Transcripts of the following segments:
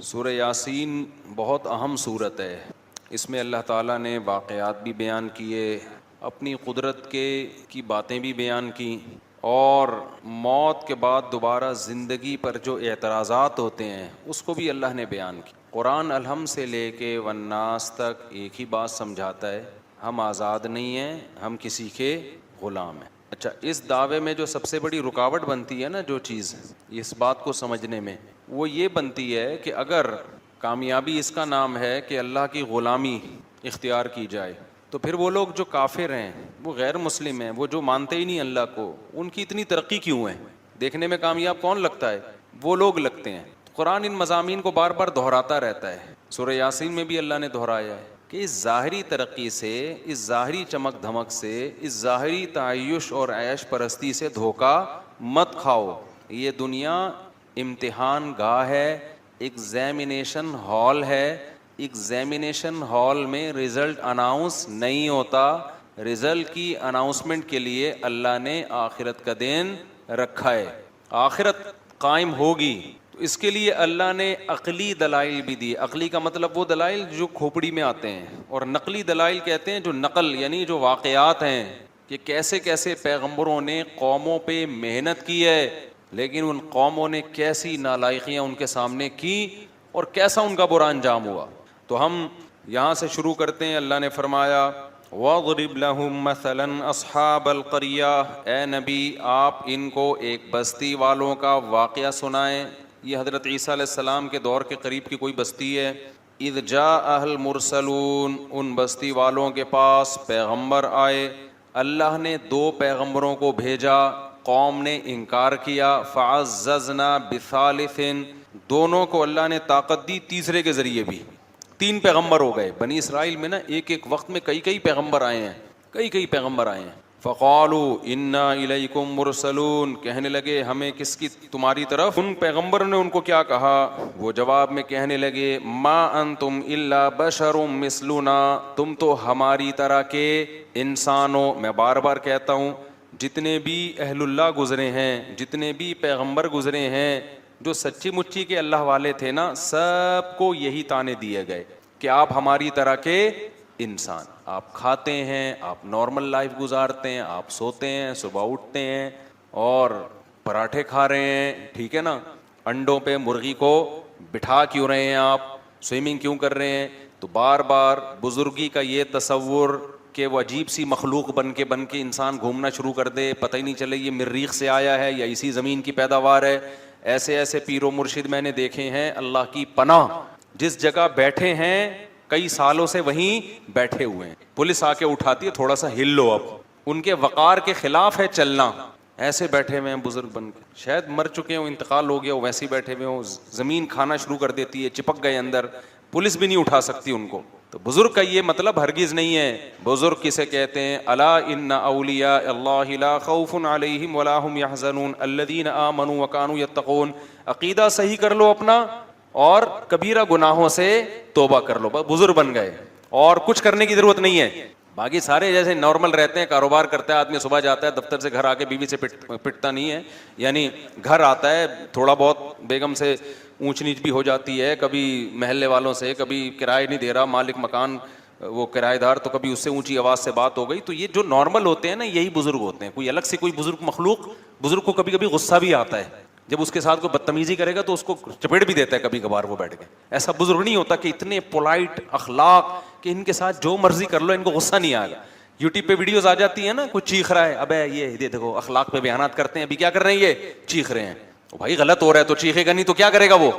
سورہ یاسین بہت اہم صورت ہے. اس میں اللہ تعالیٰ نے واقعات بھی بیان کیے, اپنی قدرت کی باتیں بھی بیان کیں, اور موت کے بعد دوبارہ زندگی پر جو اعتراضات ہوتے ہیں اس کو بھی اللہ نے بیان کی. قرآن الحم سے لے کے والناس تک ایک ہی بات سمجھاتا ہے, ہم آزاد نہیں ہیں, ہم کسی کے غلام ہیں. اچھا, اس دعوے میں جو سب سے بڑی رکاوٹ بنتی ہے نا, جو چیز اس بات کو سمجھنے میں, وہ یہ بنتی ہے کہ اگر کامیابی اس کا نام ہے کہ اللہ کی غلامی اختیار کی جائے, تو پھر وہ لوگ جو کافر ہیں, وہ غیر مسلم ہیں, وہ جو مانتے ہی نہیں اللہ کو, ان کی اتنی ترقی کیوں ہے؟ دیکھنے میں کامیاب کون لگتا ہے؟ وہ لوگ لگتے ہیں. قرآن ان مضامین کو بار بار دہراتا رہتا ہے. سورہ یاسین میں بھی اللہ نے دہرایا ہے کہ اس ظاہری ترقی سے, اس ظاہری چمک دھمک سے, اس ظاہری تعیش اور عیش پرستی سے دھوکہ مت کھاؤ. یہ دنیا امتحان گاہ ہے, ایگزامینیشن ہال ہے. ایگزامینیشن ہال میں رزلٹ اناؤنس نہیں ہوتا, رزلٹ کی اناؤنسمنٹ کے لیے اللہ نے آخرت کا دن رکھا ہے. آخرت قائم ہوگی تو اس کے لیے اللہ نے عقلی دلائل بھی دی. عقلی کا مطلب وہ دلائل جو کھوپڑی میں آتے ہیں, اور نقلی دلائل کہتے ہیں جو نقل یعنی جو واقعات ہیں, کہ کیسے کیسے پیغمبروں نے قوموں پہ محنت کی ہے, لیکن ان قوموں نے کیسی نالائقیاں ان کے سامنے کی اور کیسا ان کا برا انجام ہوا. تو ہم یہاں سے شروع کرتے ہیں. اللہ نے فرمایا وَاضْرِبْ لَهُمْ مَثَلًا أَصْحَابَ الْقَرْيَةِ, اے نبی آپ ان کو ایک بستی والوں کا واقعہ سنائیں. یہ حضرت عیسیٰ علیہ السلام کے دور کے قریب کی کوئی بستی ہے. اِذْ جَاءَهَا الْمُرْسَلُونَ, ان بستی والوں کے پاس پیغمبر آئے. اللہ نے 2 پیغمبروں کو بھیجا, قوم نے انکار کیا. فَعَزَّزْنَا بِثَالِثٍ, دونوں کو اللہ نے طاقت دی تیسرے کے ذریعے بھی. 3 پیغمبر ہو گئے. بنی اسرائیل میں نا ایک وقت میں کئی پیغمبر آئے ہیں, کئی پیغمبر آئے ہیں. فقالوا انا الیکم مرسلون, کہنے لگے ہمیں کس کی, تمہاری طرف. ان پیغمبر نے ان کو کیا کہا؟ وہ جواب میں کہنے لگے ما انتم الا بشر مثلنا, تم تو ہماری طرح کے انسان ہو. میں بار بار کہتا ہوں, جتنے بھی اہل اللہ گزرے ہیں, جتنے بھی پیغمبر گزرے ہیں, جو سچی مچی کے اللہ والے تھے نا, سب کو یہی تانے دیے گئے کہ آپ ہماری طرح کے انسان, آپ کھاتے ہیں, آپ نارمل لائف گزارتے ہیں, آپ سوتے ہیں, صبح اٹھتے ہیں اور پراٹھے کھا رہے ہیں, ٹھیک ہے نا, انڈوں پہ مرغی کو بٹھا کیوں رہے ہیں, آپ سوئمنگ کیوں کر رہے ہیں. تو بار بار بزرگی کا یہ تصور کہ وہ عجیب سی مخلوق بن کے انسان گھومنا شروع کر دے, پتہ ہی نہیں چلے یہ مریخ سے آیا ہے یا اسی زمین کی پیداوار ہے. ایسے پیر و مرشد میں نے دیکھے ہیں, اللہ کی پناہ, جس جگہ بیٹھے ہیں کئی سالوں سے وہیں بیٹھے ہوئے ہیں. پولیس آ کے اٹھاتی ہے, تھوڑا سا ہل لو, اب ان کے وقار کے خلاف ہے چلنا. ایسے بیٹھے ہوئے ہیں بزرگ بن کے, شاید مر چکے ہوں, انتقال ہو گیا ہو, ویسے بیٹھے ہوئے ہوں. زمین کھانا شروع کر دیتی ہے, چپک گئے اندر, پولیس بھی نہیں اٹھا سکتی ان کو. تو بزرگ کا یہ مطلب ہرگز نہیں ہے. بزرگ کسے کہتے ہیں؟ الا ان اولیاء اللہ لا خوف علیہم ولا هم يحزنون الذین آمنوا وکانوا یتقون. عقیدہ صحیح کر لو اپنا اور کبیرہ گناہوں سے توبہ کر لو, بزرگ بن گئے, اور کچھ کرنے کی ضرورت نہیں ہے. باقی سارے جیسے نارمل رہتے ہیں, کاروبار کرتا ہے آدمی, صبح جاتا ہے دفتر سے, گھر آ کے بیوی سے پٹتا نہیں ہے, یعنی گھر آتا ہے, تھوڑا بہت بیگم سے اونچ نیچ بھی ہو جاتی ہے, کبھی محلے والوں سے, کبھی کرایہ نہیں دے رہا مالک مکان وہ کرایہ دار, تو کبھی اس سے اونچی آواز سے بات ہو گئی. تو یہ جو نارمل ہوتے ہیں نا, یہی بزرگ ہوتے ہیں. کوئی الگ سے کوئی بزرگ مخلوق, بزرگ کو کبھی کبھی غصہ بھی آتا ہے, جب اس کے ساتھ کوئی بدتمیزی کرے گا تو اس کو چپیٹ بھی دیتا ہے کبھی کبھار وہ بیٹھ کے. ایسا بزرگ نہیں ہوتا کہ اتنے پولائٹ اخلاق کہ ان کے ساتھ جو مرضی کر لو ان کو غصہ نہیں آئے گا. یوٹیوب پہ ویڈیوز آ جاتی ہیں نا, کوئی چیخ رہا ہے, ابے یہ دیکھو اخلاق پہ بیانات کرتے ہیں, ابھی کیا کر رہے ہیں, یہ چیخ رہے ہیں. بھائی غلط ہو رہا ہے تو چیخے گا نہیں تو کیا کرے گا وہ.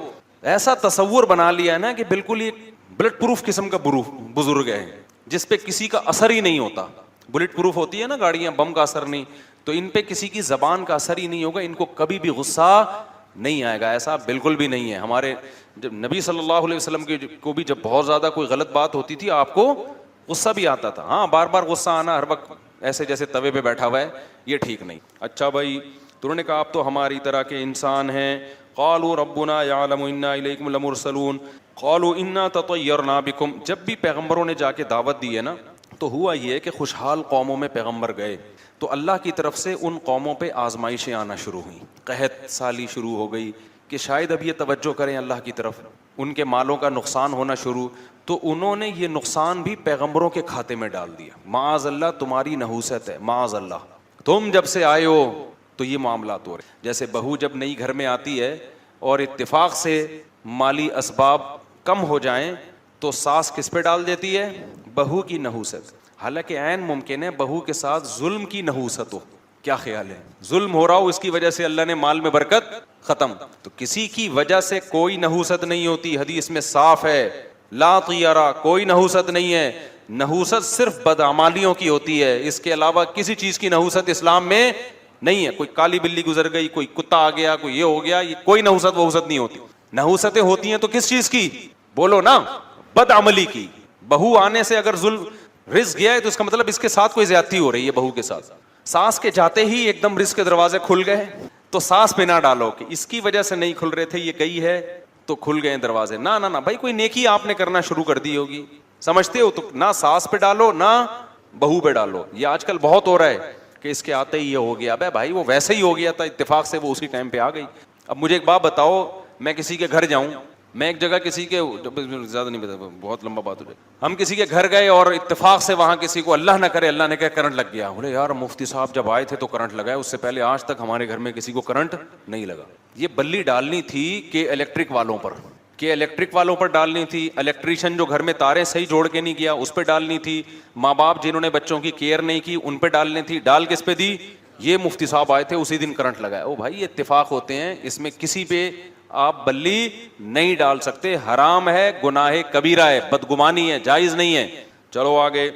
ایسا تصور بنا لیا ہے نا کہ بالکل یہ بلٹ پروف قسم کا بزرگ ہے, جس پہ کسی کا اثر ہی نہیں ہوتا. بلٹ پروف ہوتی ہے نا گاڑیاں, بم کا اثر نہیں, تو ان پہ کسی کی زبان کا اثر ہی نہیں ہوگا, ان کو کبھی بھی غصہ نہیں آئے گا. ایسا بالکل بھی نہیں ہے. ہمارے جب نبی صلی اللہ علیہ وسلم کو بھی جب بہت زیادہ کوئی غلط بات ہوتی تھی, آپ کو غصہ بھی آتا تھا. ہاں, بار بار غصہ آنا ہر وقت ایسے جیسے توے پہ بیٹھا ہوا ہے, یہ ٹھیک نہیں. اچھا بھائی, تو انہوں نے کہا آپ تو ہماری طرح کے انسان ہیں. قالوا ربنا يعلم انا الیکم لمرسلون قالوا انا تطیرنا بکم. جب بھی پیغمبروں نے جا کے دعوت دی ہے نا, تو ہوا یہ کہ خوشحال قوموں میں پیغمبر گئے تو اللہ کی طرف سے ان قوموں پہ آزمائشیں آنا شروع ہوئیں, قحط سالی شروع ہو گئی, کہ شاید اب یہ توجہ کریں اللہ کی طرف، ان کے مالوں کا نقصان ہونا شروع، تو انہوں نے یہ نقصان بھی پیغمبروں کے کھاتے میں ڈال دیا. معاذ اللہ تمہاری نحوست ہے، معاذ اللہ تم جب سے آئے ہو تو یہ معاملات ہو رہے. جیسے بہو جب نئی گھر میں آتی ہے اور اتفاق سے مالی اسباب کم ہو جائیں تو ساس کس پہ ڈال دیتی ہے؟ بہو کی نحوست. حالانکہ عین ممکن ہے بہو کے ساتھ ظلم کی نحوست ہو. کیا خیال ہے؟ ظلم ہو رہا ہو، اس کی وجہ سے اللہ نے مال میں برکت ختم. تو کسی کی وجہ سے کوئی نحوست نہیں ہوتی، حدیث میں صاف ہے لا طیرہ، کوئی نحوست نہیں ہے. نحوست صرف بدعمالیوں کی ہوتی ہے، اس کے علاوہ کسی چیز کی نحوست اسلام میں نہیں ہے. کوئی کالی بلی گزر گئی، کوئی کتا آ گیا، کوئی یہ ہو گیا، یہ کوئی نحوست وحوست نہیں ہوتی. نحوستیں ہوتی ہیں تو کس چیز کی؟ بولو نا، بدعملی کی. بہو آنے سے اگر ظلم رزق گیا ہے تو اس کا مطلب اس کے ساتھ کوئی زیادتی ہو رہی ہے بہو کے ساتھ. ساس کے جاتے ہی ایک دم رزق کے دروازے کھل گئے تو ساس پہ نہ ڈالو کہ اس کی وجہ سے نہیں کھل رہے تھے، یہ گئی ہے تو کھل گئے دروازے. نہ نہ نہ بھائی، کوئی نیکی آپ نے کرنا شروع کر دی ہوگی، سمجھتے ہو، تو نہ ساس پہ ڈالو نہ بہو پہ ڈالو. یہ آج کل بہت ہو رہا ہے کہ اس کے آتے ہی یہ ہو گیا. بھائی وہ ویسے ہی ہو گیا تھا، اتفاق سے وہ اسی ٹائم پہ آ گئی. اب مجھے ایک بات بتاؤ، میں کسی کے گھر جاؤں، میں ایک جگہ کسی کے، زیادہ نہیں بتا، بہت لمبا بات ہو جائے، ہم کسی کے گھر گئے اور اتفاق سے وہاں کسی کو اللہ نہ کرے اللہ نے کہا کرنٹ لگ گیا. بولے یار مفتی صاحب جب آئے تھے تو کرنٹ لگا ہے، اس سے پہلے آج تک ہمارے گھر میں کسی کو کرنٹ نہیں لگا. یہ بلی ڈالنی تھی کہ الیکٹرک والوں پر، کہ الیکٹرک والوں پر ڈالنی تھی، الیکٹریشین جو گھر میں تاریں صحیح جوڑ کے نہیں گیا اس پہ ڈالنی تھی، ماں باپ جنہوں نے بچوں کی کیئر نہیں کی ان پہ ڈالنی تھی. ڈال کس پہ دی؟ یہ مفتی صاحب آئے تھے اسی دن کرنٹ لگا ہے. او بھائی یہ اتفاق ہوتے ہیں، اس میں کسی پہ آپ بلی نہیں ڈال سکتے. حرام ہے، گناہ کبیرہ ہے، بدگمانی ہے، جائز نہیں ہے. چلو آگے.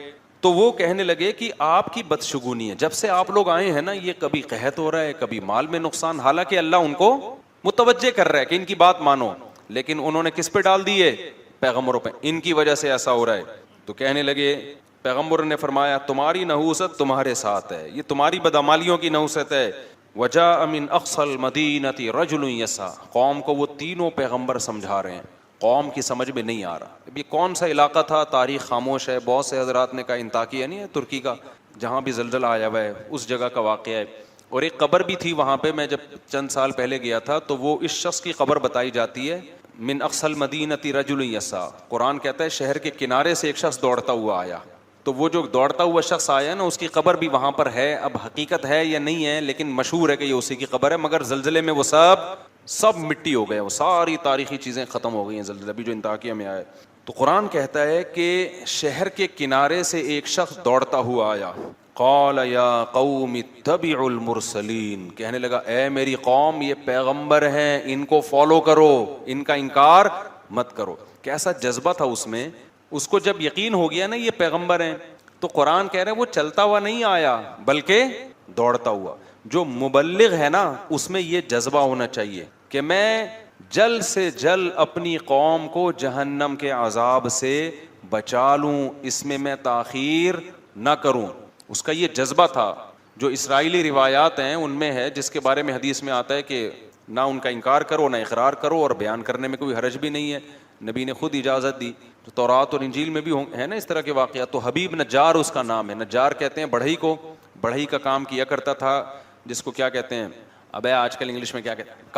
تو وہ کہنے لگے کہ آپ کی بدشگونی ہے، جب سے آپ لوگ آئے ہیں نا یہ کبھی قحط ہو رہا ہے، کبھی مال میں نقصان. حالانکہ اللہ ان کو متوجہ کر رہا ہے کہ ان کی بات مانو، لیکن انہوں نے کس پہ ڈال دی ہے؟ پیغمبروں پہ. ان کی وجہ سے ایسا ہو رہا ہے. تو کہنے لگے، پیغمبر نے فرمایا تمہاری نحوست تمہارے ساتھ ہے، یہ تمہاری بدعمالیوں کی نحوست ہے. وجاء من اقصى المدینة رجل یسعى. قوم کو وہ تینوں پیغمبر سمجھا رہے ہیں، قوم کی سمجھ میں نہیں آ رہا. اب یہ کون سا علاقہ تھا؟ تاریخ خاموش ہے. بہت سے حضرات نے کہا انطاکیہ نہیں ہے ترکی کا، جہاں بھی زلزلہ آیا ہوا ہے، اس جگہ کا واقعہ ہے. اور ایک قبر بھی تھی وہاں پہ، میں جب چند سال پہلے گیا تھا تو وہ اس شخص کی قبر بتائی جاتی ہے. من اقصى المدینة رجل یسعى. قرآن کہتا ہے شہر کے کنارے سے ایک شخص دوڑتا ہوا آیا. تو وہ جو دوڑتا ہوا شخص آیا نا، اس کی قبر بھی وہاں پر ہے. اب حقیقت ہے یا نہیں ہے، لیکن مشہور ہے کہ یہ اسی کی قبر ہے. مگر زلزلے میں وہ سب مٹی ہو گئے، وہ ساری تاریخی چیزیں ختم ہو گئی ہیں زلزلہ بھی جو انطاکیہ میں آیا. تو قرآن کہتا ہے کہ شہر کے کنارے سے ایک شخص دوڑتا ہوا آیا. قال یا قوم اتبعوا المرسلین. کہنے لگا اے میری قوم، یہ پیغمبر ہیں، ان کو فالو کرو، ان کا انکار مت کرو. کیسا جذبہ تھا اس میں. اس کو جب یقین ہو گیا نا یہ پیغمبر ہیں، تو قرآن کہہ رہے ہیں وہ چلتا ہوا نہیں آیا بلکہ دوڑتا ہوا. جو مبلغ ہے نا اس میں یہ جذبہ ہونا چاہیے کہ میں جلد سے جلد اپنی قوم کو جہنم کے عذاب سے بچا لوں، اس میں تاخیر نہ کروں. اس کا یہ جذبہ تھا. جو اسرائیلی روایات ہیں ان میں ہے، جس کے بارے میں حدیث میں آتا ہے کہ نہ ان کا انکار کرو نہ اقرار کرو، اور بیان کرنے میں کوئی حرج بھی نہیں ہے، نبی نے خود اجازت دی. تو تورات اور انجیل میں بھی ہے نا اس طرح کے واقعات. تو حبیب نجار اس کا نام ہے. نجار کہتے ہیں بڑھئی کو، بڑھئی کا کام کیا کرتا تھا، جس کو کیا کہتے ہیں ابے آج کل انگلش میں کیا کہتے ہیں،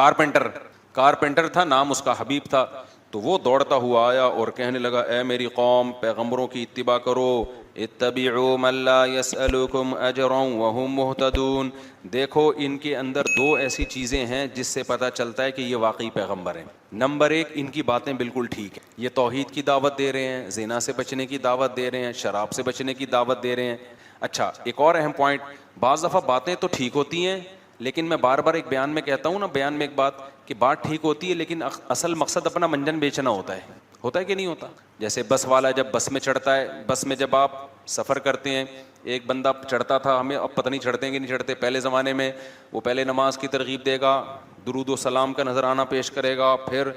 کارپینٹر تھا، نام اس کا حبیب تھا. تو وہ دوڑتا ہوا آیا اور کہنے لگا اے میری قوم، پیغمبروں کی اتباع کرو. اتبعوا من لا يسألكم اجرا وهم مهتدون. دیکھو ان کے اندر دو ایسی چیزیں ہیں جس سے پتہ چلتا ہے کہ یہ واقعی پیغمبر ہیں. نمبر ایک، ان کی باتیں بالکل ٹھیک ہیں، یہ توحید کی دعوت دے رہے ہیں، زنا سے بچنے کی دعوت دے رہے ہیں، شراب سے بچنے کی دعوت دے رہے ہیں. اچھا ایک اور اہم پوائنٹ، بعض دفعہ باتیں تو ٹھیک ہوتی ہیں، لیکن میں بار بار ایک بیان میں کہتا ہوں نا، بیان میں ایک بات کہ بات ٹھیک ہوتی ہے لیکن اصل مقصد اپنا منجن بیچنا ہوتا ہے کہ نہیں ہوتا. جیسے بس والا جب بس میں چڑھتا ہے، بس میں جب آپ سفر کرتے ہیں، ایک بندہ چڑھتا تھا، ہمیں اب پتہ نہیں چڑھتے ہیں کہ نہیں چڑھتے، پہلے زمانے میں وہ پہلے نماز کی ترغیب دے گا، درود و سلام کا نذرانہ پیش کرے گا، پھر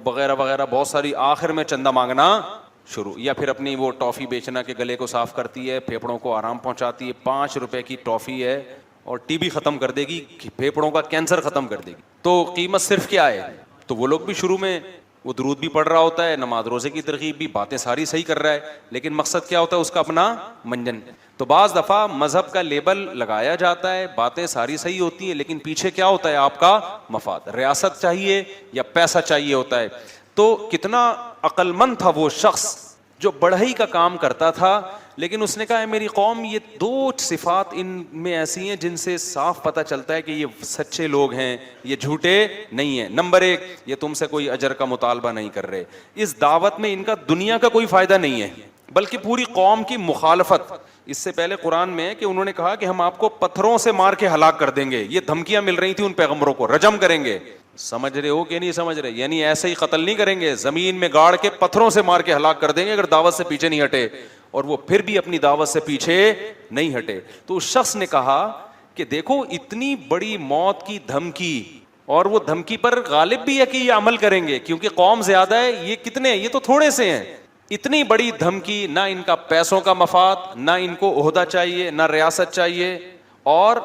وغیرہ وغیرہ بہت ساری، آخر میں چندہ مانگنا شروع، یا پھر اپنی وہ ٹافی بیچنا کہ گلے کو صاف کرتی ہے، پھیپھڑوں کو آرام پہنچاتی ہے. 5 روپے کی ٹافی ہے اور ٹی بی ختم کر دے گی، پھیپھڑوں کا کینسر ختم کر دے گی. تو قیمت صرف کیا ہے؟ تو وہ لوگ بھی شروع میں وہ درود بھی پڑھ رہا ہوتا ہے, نماز روزے کی ترغیب بھی, باتیں ساری صحیح کر رہا ہے, لیکن مقصد کیا ہوتا ہے اس کا اپنا منجن. تو بعض دفعہ مذہب کا لیبل لگایا جاتا ہے, باتیں ساری صحیح ہوتی ہیں, لیکن پیچھے کیا ہوتا ہے آپ کا مفاد, ریاست چاہیے یا پیسہ چاہیے ہوتا ہے. تو کتنا عقل مند تھا وہ شخص جو بڑھئی کا کام کرتا تھا, لیکن اس نے کہا ہے میری قوم یہ دو صفات ان میں ایسی ہیں جن سے صاف پتہ چلتا ہے کہ یہ سچے لوگ ہیں, یہ جھوٹے نہیں ہیں. نمبر ایک, یہ تم سے کوئی اجر کا مطالبہ نہیں کر رہے, اس دعوت میں ان کا دنیا کا کوئی فائدہ نہیں ہے بلکہ پوری قوم کی مخالفت. اس سے پہلے قرآن میں ہے کہ انہوں نے کہا کہ ہم آپ کو پتھروں سے مار کے ہلاک کر دیں گے, یہ دھمکیاں مل رہی تھیں ان پیغمبروں کو, رجم کریں گے. سمجھ رہے ہو کہ نہیں سمجھ رہے؟ یعنی ایسے ہی قتل نہیں کریں گے, زمین میں گاڑ کے پتھروں سے مار کے ہلاک کر دیں گے اگر دعوت سے پیچھے نہیں ہٹے. اور وہ پھر بھی اپنی دعوت سے پیچھے نہیں ہٹے. تو اس شخص نے کہا کہ دیکھو اتنی بڑی موت کی دھمکی, اور وہ دھمکی پر غالب بھی ہے کہ یہ عمل کریں گے کیونکہ قوم زیادہ ہے, یہ کتنے ہیں, یہ تو تھوڑے سے ہیں. اتنی بڑی دھمکی, نہ ان کا پیسوں کا مفاد, نہ ان کو عہدہ چاہیے, نہ ریاست چاہیے, اور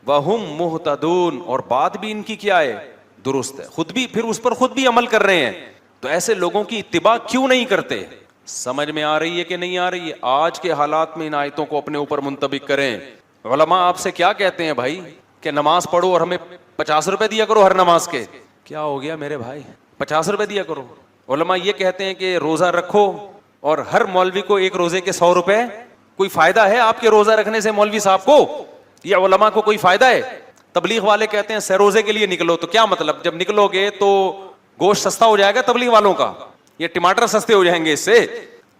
وہم مہتدون, اور بات بھی ان کی کیا ہے, درست ہے, خود بھی پھر اس پر خود بھی عمل کر رہے ہیں. تو ایسے لوگوں کی اتباع کیوں نہیں کرتے؟ سمجھ میں آ رہی ہے کہ نہیں آ رہی ہے؟ آج کے حالات میں ان آیتوں کو اپنے اوپر منطبق کریں. علماء آپ سے کیا کہتے ہیں بھائی کہ نماز پڑھو اور ہمیں 50 روپے دیا کرو ہر نماز کے. کیا ہو گیا میرے بھائی, 50 روپے دیا کرو؟ علماء یہ کہتے ہیں کہ روزہ رکھو اور ہر مولوی کو ایک روزے کے 100 روپے. کوئی فائدہ ہے آپ کے روزہ رکھنے سے مولوی صاحب کو یا علماء کو کوئی فائدہ ہے؟ تبلیغ والے کہتے ہیں سہ روزے کے لیے نکلو. تو کیا مطلب, جب نکلو گے تو گوشت سستا ہو جائے گا تبلیغ والوں کا, یہ ٹماٹر سستے ہو جائیں گے اس سے؟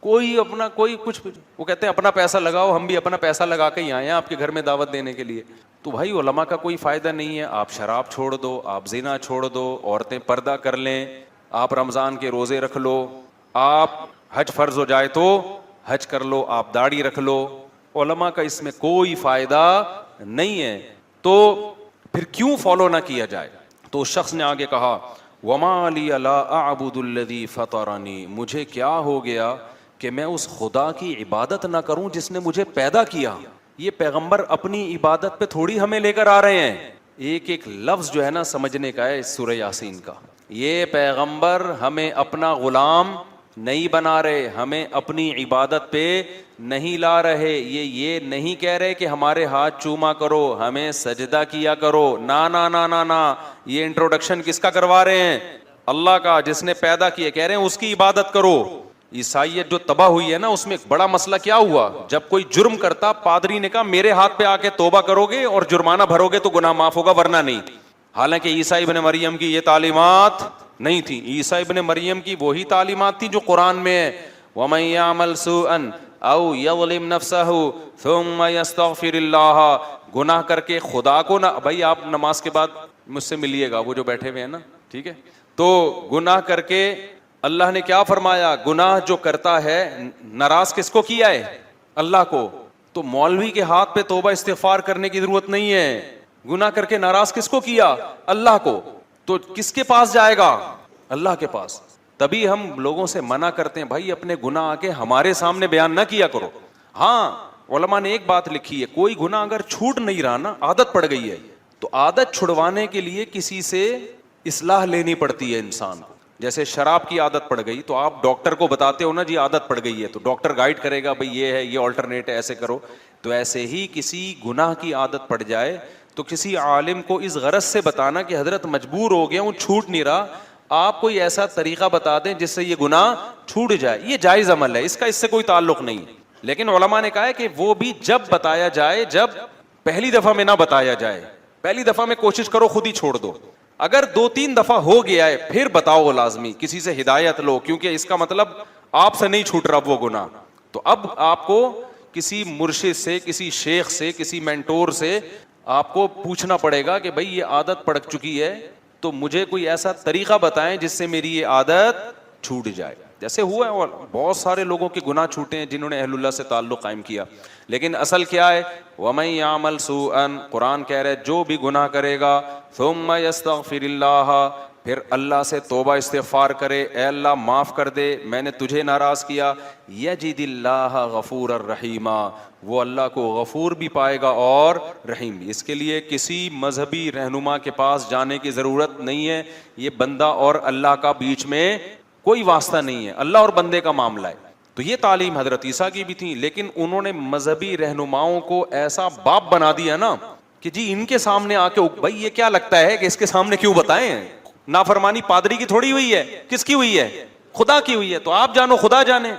کوئی اپنا کوئی کچھ, وہ کہتے ہیں اپنا پیسہ لگاؤ, ہم بھی اپنا پیسہ لگا کے ہی آئے ہیں آپ کے گھر میں دعوت دینے کے لیے. تو بھائی علماء کا کوئی فائدہ نہیں ہے. آپ شراب چھوڑ دو, آپ زنا چھوڑ دو, عورتیں پردہ کر لیں, آپ رمضان کے روزے رکھ لو, آپ حج فرض ہو جائے تو حج کر لو, آپ داڑھی رکھ لو. علماء کا اس میں کوئی فائدہ نہیں ہے, تو پھر کیوں فالو نہ کیا جائے؟ تو اس شخص نے آگے کہا وَمَا لِيَ لَا أَعْبُدُ الَّذِي فَطَرَنِي, مجھے کیا ہو گیا کہ میں اس خدا کی عبادت نہ کروں جس نے مجھے پیدا کیا. یہ پیغمبر اپنی عبادت پہ تھوڑی ہمیں لے کر آ رہے ہیں. ایک ایک لفظ جو ہے نا سمجھنے کا ہے سورہ یاسین کا. یہ پیغمبر ہمیں اپنا غلام نہیں بنا رہے, ہمیں اپنی عبادت پہ نہیں لا رہے. یہ نہیں کہہ رہے کہ ہمارے ہاتھ چوما کرو, ہمیں سجدہ کیا کرو. نا نا نا نا نا, یہ انٹروڈکشن کس کا کروا رہے ہیں؟ اللہ کا, جس نے پیدا کیا. کہہ رہے ہیں اس کی عبادت کرو. عیسائیت جو تباہ ہوئی ہے نا, اس میں ایک بڑا مسئلہ کیا ہوا, جب کوئی جرم کرتا پادری نے کہا میرے ہاتھ پہ آ کے توبہ کرو گے اور جرمانہ بھرو گے تو گناہ معاف ہوگا, ورنہ نہیں. حالانکہ عیسیٰ ابن مریم کی یہ تعلیمات نہیں تھی. عیسیٰ ابن مریم کی وہی تعلیمات تھی جو قرآن میں ہے, وَمَن يَعْمَلْ سُوءًا أَوْ يَظْلِمْ نَفْسَهُ ثُمَّ يَسْتَغْفِرِ اللَّهَ, گناہ کر کے خدا کو نہ. بھائی آپ نماز کے بعد مجھ سے ملیے گا, وہ جو بیٹھے ہوئے ہیں نا, ٹھیک ہے. تو گناہ کر کے اللہ نے کیا فرمایا, گناہ جو کرتا ہے ناراض کس کو کیا ہے؟ اللہ کو. تو مولوی کے ہاتھ پہ توبہ استغفار کرنے کی ضرورت نہیں ہے. گناہ کر کے ناراض کس کو کیا؟ اللہ کو. تو کس کے پاس جائے گا؟ اللہ کے پاس. تبھی ہم لوگوں سے منع کرتے ہیں بھائی اپنے گناہ آ کے ہمارے سامنے بیان نہ کیا کرو. ہاں علماء نے ایک بات لکھی ہے, کوئی گناہ اگر چھوٹ نہیں رہا نا, عادت پڑ گئی ہے, تو عادت چھڑوانے کے لیے کسی سے اصلاح لینی پڑتی ہے انسان کو. جیسے شراب کی عادت پڑ گئی تو آپ ڈاکٹر کو بتاتے ہو نا جی عادت پڑ گئی ہے, تو ڈاکٹر گائیڈ کرے گا بھائی یہ ہے, یہ آلٹرنیٹ ہے, ایسے کرو. تو ایسے ہی کسی گناہ کی عادت پڑ جائے تو کسی عالم کو اس غرض سے بتانا کہ حضرت مجبور ہو گیا ہوں, چھوٹ نہیں رہا, آپ کوئی ایسا طریقہ بتا دیں جس سے یہ گناہ چھوٹ جائے. یہ جائز عمل ہے, اس کا اس سے کوئی تعلق نہیں. لیکن علماء نے کہا ہے کہ وہ بھی جب بتایا جائے, جب پہلی دفعہ میں نہ بتایا جائے. پہلی دفعہ میں کوشش کرو خود ہی چھوڑ دو. اگر 2-3 دفعہ ہو گیا ہے پھر بتاؤ لازمی, کسی سے ہدایت لو, کیونکہ اس کا مطلب آپ سے نہیں چھوٹ رہا وہ گناہ. تو اب آپ کو کسی مرشد سے, کسی شیخ سے, کسی مینٹور سے آپ کو پوچھنا پڑے گا کہ بھائی یہ عادت پڑ چکی ہے تو مجھے کوئی ایسا طریقہ بتائیں جس سے میری یہ عادت چھوٹ جائے. جیسے ہوا ہے, اور بہت سارے لوگوں کے گناہ چھوٹے ہیں جنہوں نے اہل اللہ سے تعلق قائم کیا. لیکن اصل کیا ہے, وَمَن يَعْمَلْ سُوءًا, قرآن کہہ رہے جو بھی گناہ کرے گا, ثُمَّ يَسْتَغْفِرِ اللَّهَ, پھر اللہ سے توبہ استغفار کرے, اے اللہ معاف کر دے, میں نے تجھے ناراض کیا, يَجِدِ اللَّهَ غَفُورًا رَحِيمًا, وہ اللہ کو غفور بھی پائے گا اور رحیم بھی. اس کے لیے کسی مذہبی رہنما کے پاس جانے کی ضرورت نہیں ہے, یہ بندہ اور اللہ کا بیچ میں کوئی واسطہ نہیں ہے, اللہ اور بندے کا معاملہ ہے. تو یہ تعلیم حضرت عیسیٰ کی بھی تھی, لیکن انہوں نے مذہبی رہنماؤں کو ایسا باپ بنا دیا نا کہ جی ان کے سامنے آ کے بھائی یہ کیا لگتا ہے کہ اس کے سامنے کیوں بتائیں, نافرمانی پادری کی تھوڑی ہوئی ہے, کس کی ہوئی ہے, خدا کی ہوئی ہے, تو آپ جانو خدا جانے,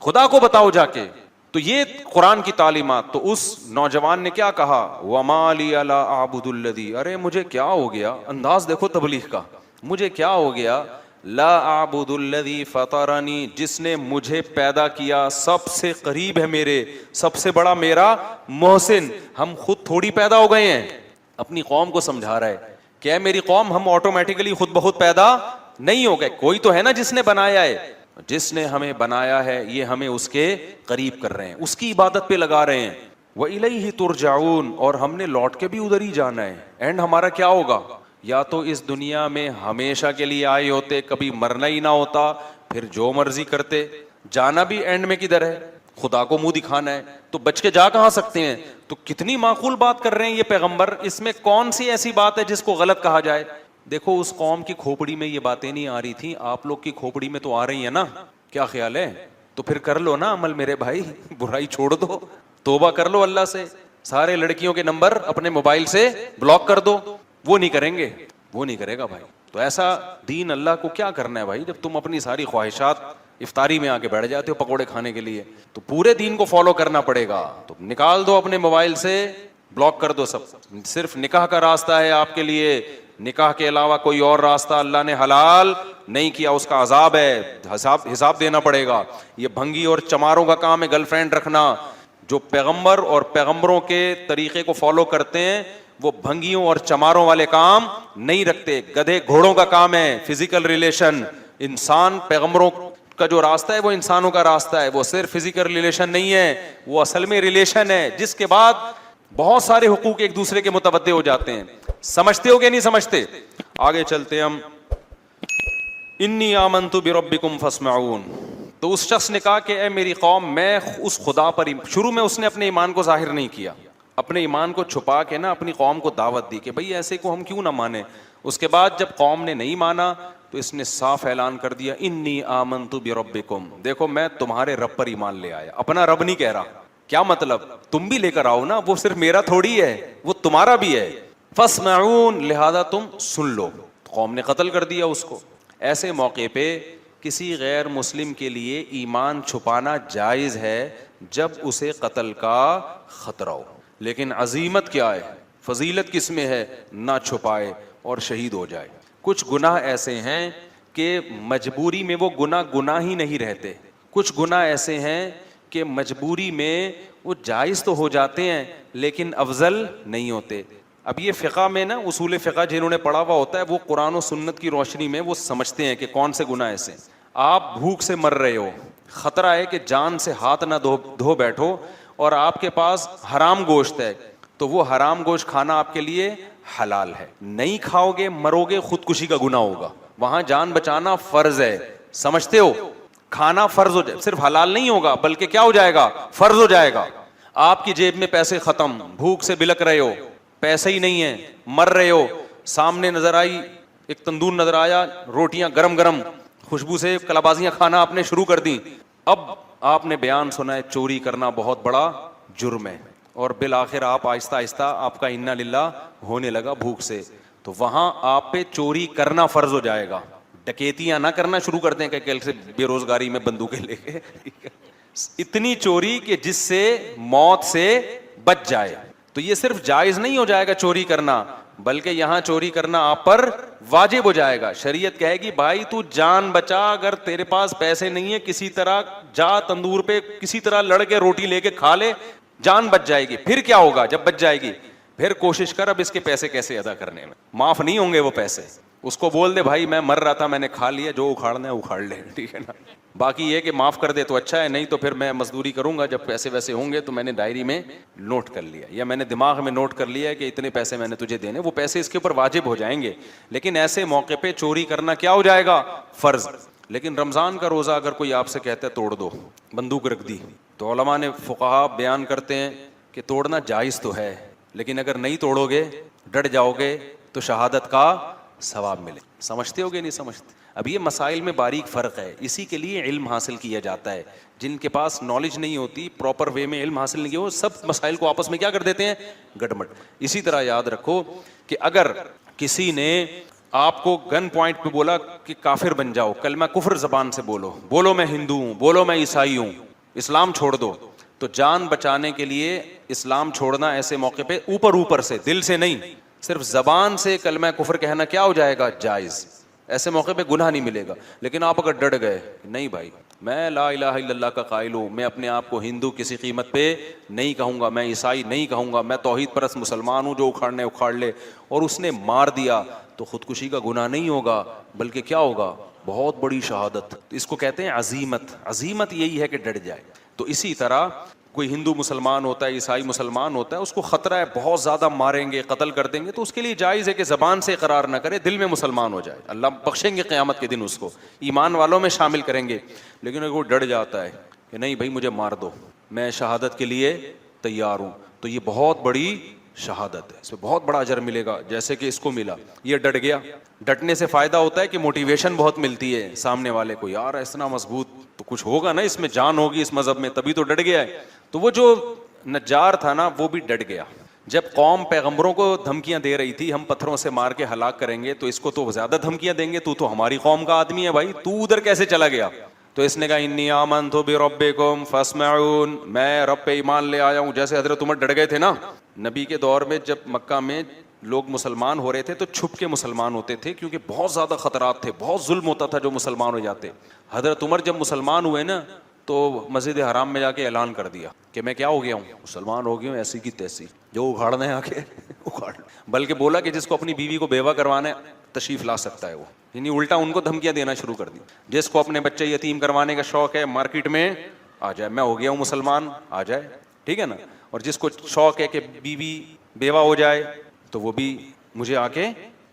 خدا کو بتاؤ جا کے. تو یہ قرآن کی تعلیمات. تو اس نوجوان نے کیا کہا, وَمَا لِيَ لَا أَعْبُدُ الَّذِي, ارے مجھے کیا ہو گیا, انداز دیکھو تبلیغ کا, مجھے کیا ہو گیا, لا اعبد الذی فطرنی, جس نے مجھے پیدا کیا, سب سے قریب ہے میرے, سب سے بڑا میرا محسن. ہم خود تھوڑی پیدا ہو گئے ہیں, اپنی قوم کو سمجھا رہا ہے کہ اے میری قوم, ہم آٹومیٹیکلی خود بخود پیدا نہیں ہو گئے, کوئی تو ہے نا جس نے بنایا ہے. جس نے ہمیں بنایا ہے یہ ہمیں اس کے قریب کر رہے ہیں, اس کی عبادت پہ لگا رہے ہیں. وَإِلَيْهِ تُرْجَعُونَ, اور ہم نے لوٹ کے بھی ادھر ہی جانا ہے. اینڈ ہمارا کیا ہوگا, یا تو اس دنیا میں ہمیشہ کے لیے آئے ہوتے, کبھی مرنا ہی نہ ہوتا, پھر جو مرضی کرتے, جانا بھی اینڈ میں کدھر ہے, خدا کو منہ دکھانا ہے, تو بچ کے جا کہاں سکتے ہیں. تو کتنی معقول بات کر رہے ہیں یہ پیغمبر, اس میں کون سی ایسی بات ہے جس کو غلط کہا جائے. دیکھو اس قوم کی کھوپڑی میں یہ باتیں نہیں آ رہی تھیں, آپ لوگ کی کھوپڑی میں تو آ رہی ہیں نا, کیا خیال ہے, تو پھر کر لو نا عمل میرے بھائی, برائی چھوڑ دو, توبہ کر لو اللہ سے, سارے لڑکیوں کے نمبر اپنے موبائل سے بلاک کر دو. وہ نہیں کریں گے, وہ نہیں کرے گا بھائی. تو ایسا دین اللہ کو کیا کرنا ہے بھائی, جب تم اپنی ساری خواہشات افطاری میں آ کے بیٹھ جاتے ہو پکوڑے کھانے کے لیے, تو پورے دین کو فالو کرنا پڑے گا. تو نکال دو اپنے موبائل سے, بلاک کر دو سب. صرف نکاح کا راستہ ہے آپ کے لیے, نکاح کے علاوہ کوئی اور راستہ اللہ نے حلال نہیں کیا, اس کا عذاب ہے, حساب دینا پڑے گا. یہ بھنگی اور چماروں کا کام ہے گرل فرینڈ رکھنا. جو پیغمبر اور پیغمبروں کے طریقے کو فالو کرتے ہیں وہ بھنگیوں اور چماروں والے کام نہیں رکھتے, گدھے گھوڑوں کا کام ہے فزیکل ریلیشن. انسان پیغمبروں کا جو راستہ ہے وہ انسانوں کا راستہ ہے, وہ صرف فزیکل ریلیشن نہیں ہے, وہ اصل میں ریلیشن ہے, جس کے بعد بہت سارے حقوق ایک دوسرے کے متوجہ ہو جاتے ہیں. سمجھتے ہو کہ نہیں سمجھتے؟ آگے چلتے ہم. انی آمنت بربکم فاسمعون. تو اس شخص نے کہا کہ اے میری قوم, میں اس خدا پر, شروع میں اس نے اپنے ایمان کو ظاہر نہیں کیا, اپنے ایمان کو چھپا کے نا اپنی قوم کو دعوت دی کہ بھئی ایسے کو ہم کیوں نہ مانیں. اس کے بعد جب قوم نے نہیں مانا تو اس نے صاف اعلان کر دیا, انی آمنت بربکم, دیکھو میں تمہارے رب پر ایمان لے آیا. اپنا رب نہیں کہہ رہا, کیا مطلب, تم بھی لے کر آؤ نا, وہ صرف میرا تھوڑی ہے, وہ تمہارا بھی ہے. فاسمعون, لہذا تم سن لو. قوم نے قتل کر دیا اس کو. ایسے موقع پہ کسی غیر مسلم کے لیے ایمان چھپانا جائز ہے جب اسے قتل کا خطرہ ہو, لیکن عظیمت کیا ہے, فضیلت کس میں ہے, نہ چھپائے اور شہید ہو جائے. کچھ گناہ ایسے ہیں کہ مجبوری میں وہ گناہ ہی نہیں رہتے, کچھ گناہ ایسے ہیں کہ مجبوری میں وہ جائز تو ہو جاتے ہیں لیکن افضل نہیں ہوتے. اب یہ فقہ میں نا, اصول فقہ جنہوں نے پڑھا ہوا ہوتا ہے وہ قرآن و سنت کی روشنی میں وہ سمجھتے ہیں کہ کون سے گناہ ایسے. آپ بھوک سے مر رہے ہو, خطرہ ہے کہ جان سے ہاتھ نہ دھو بیٹھو, اور آپ کے پاس حرام گوشت ہے, تو وہ حرام گوشت کھانا آپ کے لیے حلال ہے. نہیں کھاؤ گے مرو گے, خودکشی کا گناہ ہوگا. وہاں جان بچانا فرض ہے, سمجھتے ہو, کھانا فرض ہو جائے, صرف حلال نہیں ہوگا بلکہ کیا ہو جائے گا, فرض ہو جائے گا. آپ کی جیب میں پیسے ختم, بھوک سے بلک رہے ہو, پیسے ہی نہیں ہیں, مر رہے ہو, سامنے نظر آئی ایک تندور نظر آیا, روٹیاں گرم گرم, خوشبو سے کلابازیاں کھانا آپ نے شروع کر دی. اب آپ نے بیان سنا ہے چوری کرنا بہت بڑا جرم ہے, اور بالآخر آپ آہستہ آہستہ آپ کا انا للہ ہونے لگا بھوک سے, تو وہاں آپ پہ چوری کرنا فرض ہو جائے گا. ڈکیتیاں نہ کرنا شروع کر دیں کہ کل سے بے روزگاری میں بندوقیں لے کے, اتنی چوری کہ جس سے موت سے بچ جائے. تو یہ صرف جائز نہیں ہو جائے گا چوری کرنا, بلکہ یہاں چوری کرنا آپ پر واجب ہو جائے گا. شریعت کہے گی بھائی تو جان بچا, اگر تیرے پاس پیسے نہیں ہے کسی طرح جا تندور پہ کسی طرح لڑ کے روٹی لے کے کھا لے, جان بچ جائے گی. پھر کیا ہوگا جب بچ جائے گی, پھر کوشش کر اب اس کے پیسے کیسے ادا کرنے میں, معاف نہیں ہوں گے وہ پیسے. اس کو بول دے بھائی میں مر رہا تھا میں نے کھا لیا, جو اکھاڑنا ہے اکھاڑ لے, ٹھیک ہے نا. باقی یہ کہ معاف کر دے تو اچھا ہے, نہیں تو پھر میں مزدوری کروں گا, جب پیسے ویسے ہوں گے تو میں نے ڈائری میں نوٹ کر لیا, یا میں نے دماغ میں نوٹ کر لیا کہ اتنے پیسے میں نے تجھے دینے, وہ پیسے اس کے اوپر واجب ہو جائیں گے. لیکن ایسے موقع پہ چوری کرنا کیا ہو جائے گا, فرض. لیکن رمضان کا روزہ اگر کوئی آپ سے کہتا ہے توڑ دو, بندوق رکھ دی, تو علماء نے فقہا بیان کرتے ہیں کہ توڑنا جائز تو ہے, لیکن اگر نہیں توڑو گے, ڈٹ جاؤ گے, تو شہادت کا ثواب ملے. سمجھتے ہو گے نہیں سمجھتے؟ اب یہ مسائل میں باریک فرق ہے, اسی کے لیے علم حاصل کیا جاتا ہے. جن کے پاس نالج نہیں ہوتی, پراپر وے میں علم حاصل نہیں کیا, وہ سب مسائل کو آپس میں کیا کر دیتے ہیں, گڑمٹ. اسی طرح یاد رکھو کہ اگر کسی نے آپ کو گن پوائنٹ پہ بولا کہ کافر بن جاؤ, کلمہ کفر زبان سے بولو میں ہندو ہوں, بولو میں عیسائی ہوں, اسلام چھوڑ دو, تو جان بچانے کے لیے اسلام چھوڑنا ایسے موقع پہ اوپر سے, دل سے نہیں, صرف زبان سے کلمہ کفر کہنا کیا ہو جائے گا, جائز. ایسے موقع پہ گناہ نہیں ملے گا. لیکن آپ اگر ڈٹ گئے, نہیں بھائی میں لا الہ الا اللہ کا قائل ہوں, میں اپنے آپ کو ہندو کسی قیمت پہ نہیں کہوں گا, میں عیسائی نہیں کہوں گا, میں توحید پرست مسلمان ہوں, جو اکھاڑنے اکھاڑ لے, اور اس نے مار دیا, تو خودکشی کا گناہ نہیں ہوگا, بلکہ کیا ہوگا, بہت بڑی شہادت. اس کو کہتے ہیں عزیمت. عزیمت یہی ہے کہ ڈٹ جائے. تو اسی طرح کوئی ہندو مسلمان ہوتا ہے, عیسائی مسلمان ہوتا ہے, اس کو خطرہ ہے بہت زیادہ ماریں گے, قتل کر دیں گے, تو اس کے لیے جائز ہے کہ زبان سے اقرار نہ کرے, دل میں مسلمان ہو جائے. اللہ بخشیں گے قیامت کے دن اس کو, ایمان والوں میں شامل کریں گے. لیکن اگر وہ ڈر جاتا ہے کہ نہیں بھائی مجھے مار دو, میں شہادت کے لیے تیار ہوں, تو یہ بہت بڑی شہادت ہے, اس میں بہت بڑا اجر ملے گا, جیسے کہ اس کو ملا. یہ ڈٹ گیا. ڈٹنے سے فائدہ ہوتا ہے کہ موٹیویشن بہت ملتی ہے سامنے والے کو, یار اتنا مضبوط تو کچھ ہوگا نا, اس میں جان ہوگی اس مذہب میں, تبھی تو ڈٹ گیا ہے. تو وہ جو نجار تھا نا, وہ بھی ڈٹ گیا. جب قوم پیغمبروں کو دھمکیاں دے رہی تھی, ہم پتھروں سے مار کے ہلاک کریں گے, تو اس کو تو زیادہ دھمکیاں دیں گے, تو ہماری قوم کا آدمی ہے بھائی, تو ادھر کیسے چلا گیا؟ تو اس نے کہا انی آمنت بربکم فاسمعون, میں رب پہ ایمان لے آیا ہوں. جیسے حضرت عمر ڈر گئے تھے نا نبی کے دور میں, جب مکہ میں لوگ مسلمان ہو رہے تھے تو چھپ کے مسلمان ہوتے تھے, کیونکہ بہت زیادہ خطرات تھے, بہت ظلم ہوتا تھا جو مسلمان ہو جاتے. حضرت عمر جب مسلمان ہوئے نا, تو مسجد حرام میں جا کے اعلان کر دیا کہ میں کیا ہو گیا ہوں, مسلمان ہو گیا ہوں, ایسی کی تیسی, جو اکھاڑنا ہے آ کے اکھاڑ. بلکہ بولا کہ جس کو اپنی بیوی کو بیوہ کروانا ہے تشریف لا سکتا ہے وہ, یعنی الٹا ان کو دھمکیاں دینا شروع کر دی. جس کو اپنے بچے یتیم کروانے کا شوق ہے مارکیٹ میں آ جائے, میں ہو گیا ہوں مسلمان, آ جائے, ٹھیک ہے نا. اور جس کو شوق ہے کہ بیوی بیوہ ہو جائے, تو وہ بھی مجھے آ کے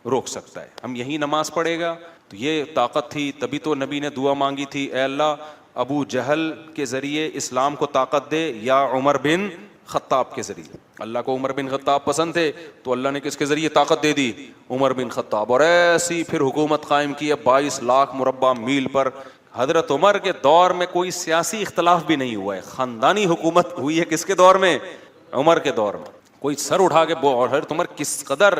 روک سکتا ہے. ہم یہی نماز پڑھے گا. تو یہ طاقت تھی, تبھی تو نبی نے دعا مانگی تھی, اے اللہ ابو جہل کے ذریعے اسلام کو طاقت دے, یا عمر بن خطاب کے ذریعے. اللہ کو عمر بن خطاب پسند تھے, تو اللہ نے کس کے ذریعے طاقت دے دی, عمر بن خطاب. اور ایسی پھر حکومت قائم کی ہے 22 لاکھ مربع میل پر. حضرت عمر کے دور میں کوئی سیاسی اختلاف بھی نہیں ہوا ہے, خاندانی حکومت ہوئی ہے. کس کے دور میں؟ عمر کے دور میں. کوئی سر اٹھا کے اور حضرت عمر کس قدر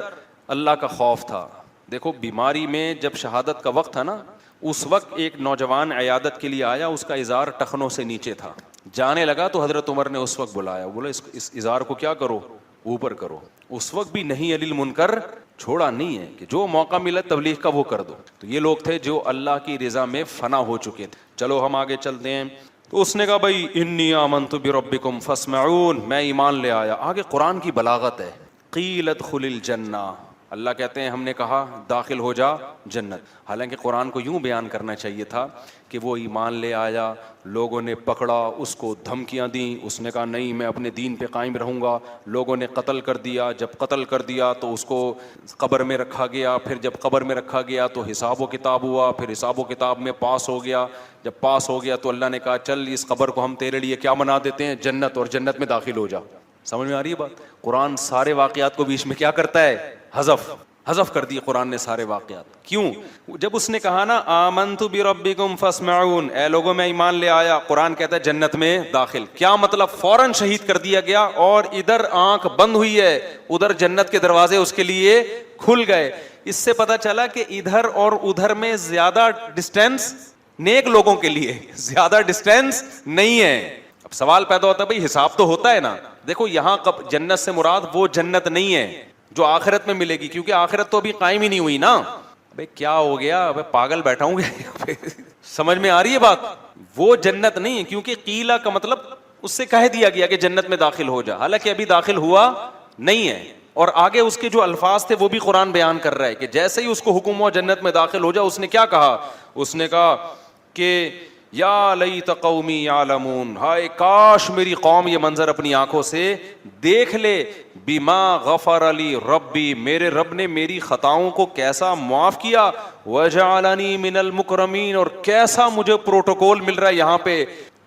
اللہ کا خوف تھا. دیکھو بیماری میں جب شہادت کا وقت تھا نا, اس وقت ایک نوجوان عیادت کے لیے آیا, اس کا ازار ٹخنوں سے نیچے تھا, جانے لگا, تو حضرت عمر نے اس وقت بلایا, بولا اس ازار کو کیا کرو, اوپر کرو. اس وقت بھی نہیں علی المنکر چھوڑا نہیں ہے, کہ جو موقع ملا تبلیغ کا وہ کر دو. تو یہ لوگ تھے جو اللہ کی رضا میں فنا ہو چکے تھے. چلو ہم آگے چلتے ہیں. تو اس نے کہا بھائی انی آمنت بربکم فاسمعون, میں ایمان لے آیا. آگے قرآن کی بلاغت ہے, قیل ادخل الجنہ, اللہ کہتے ہیں ہم نے کہا داخل ہو جا جنت. حالانکہ قرآن کو یوں بیان کرنا چاہیے تھا کہ وہ ایمان لے آیا, لوگوں نے پکڑا, اس کو دھمکیاں دیں, اس نے کہا نہیں میں اپنے دین پہ قائم رہوں گا, لوگوں نے قتل کر دیا, جب قتل کر دیا تو اس کو قبر میں رکھا گیا, پھر جب قبر میں رکھا گیا تو حساب و کتاب ہوا, پھر حساب و کتاب میں پاس ہو گیا, جب پاس ہو گیا تو اللہ نے کہا چل اس قبر کو ہم تیرے لیے کیا بنا دیتے ہیں, جنت, اور جنت میں داخل ہو جا. سمجھ میں آ رہی ہے بات؟ قرآن سارے واقعات کو بیچ میں کیا کرتا ہے, حذف کر دی قرآن نے سارے واقعات. کیوں؟ جب اس نے کہا نا آمنت بربکم فاسمعون, اے لوگوں میں ایمان لے آیا, قرآن کہتا ہے جنت میں داخل. کیا مطلب؟ فوراً شہید کر دیا گیا, اور ادھر آنکھ بند ہوئی ہے, ادھر جنت کے دروازے اس کے لیے کھل گئے. اس سے پتا چلا کہ ادھر اور ادھر میں زیادہ ڈسٹینس نیک لوگوں کے لیے زیادہ ڈسٹینس نہیں ہے. اب سوال پیدا ہوتا ہے بھائی حساب تو ہوتا ہے نا. دیکھو یہاں جنت سے مراد وہ جنت نہیں ہے جو آخرت میں ملے گی, کیونکہ آخرت تو ابھی قائم ہی نہیں ہوئی نا. بھائی کیا ہو گیا, ابھی پاگل بیٹھا ہوں گے سمجھ میں آ رہی ہے بات؟ وہ جنت نہیں ہے, کیونکہ قیلا کا مطلب اس سے کہہ دیا گیا کہ جنت میں داخل ہو جا, حالانکہ ابھی داخل ہوا نہیں ہے. اور آگے اس کے جو الفاظ تھے وہ بھی قرآن بیان کر رہا ہے کہ جیسے ہی اس کو حکم ہوا جنت میں داخل ہو جا, اس نے کیا کہا, اس نے کہا کہ یا لیت قومی یعلمون, ہائے کاش میری قوم یہ منظر اپنی آنکھوں سے دیکھ لے, بما غفر علی ربی, میرے رب نے میری خطاؤں کو کیسا معاف کیا, وجعلنی من المکرمین, اور کیسا مجھے پروٹوکول مل رہا ہے یہاں پہ.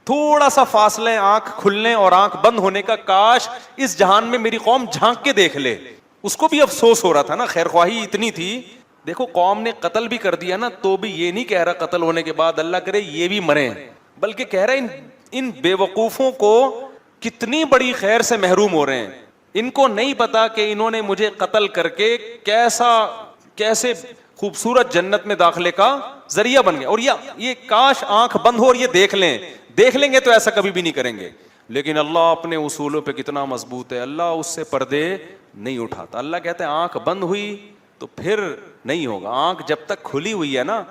تھوڑا سا فاصلہ آنکھ کھلنے اور آنکھ بند ہونے کا, کاش اس جہان میں میری قوم جھانک کے دیکھ لے. اس کو بھی افسوس ہو رہا تھا نا, خیر خواہی اتنی تھی, دیکھو قوم نے قتل بھی کر دیا نا تو بھی یہ نہیں کہہ رہا قتل ہونے کے بعد اللہ کرے یہ بھی مریں، بلکہ کہہ رہا ان بے وقوفوں کو کتنی بڑی خیر سے محروم ہو رہے ہیں. ان کو نہیں پتا کہ انہوں نے مجھے قتل کر کے کیسے خوبصورت جنت میں داخلے کا ذریعہ بن گئے. اور یہ کاش آنکھ بند ہو اور یہ دیکھ لیں گے تو ایسا کبھی بھی نہیں کریں گے. لیکن اللہ اپنے اصولوں پہ کتنا مضبوط ہے, اللہ اس سے پردے نہیں اٹھاتا. اللہ کہتے ہیں آنکھ بند ہوئی تو پھر نہیں ہوگا. آنکھ جب تک کھلی ہوئی ہے نا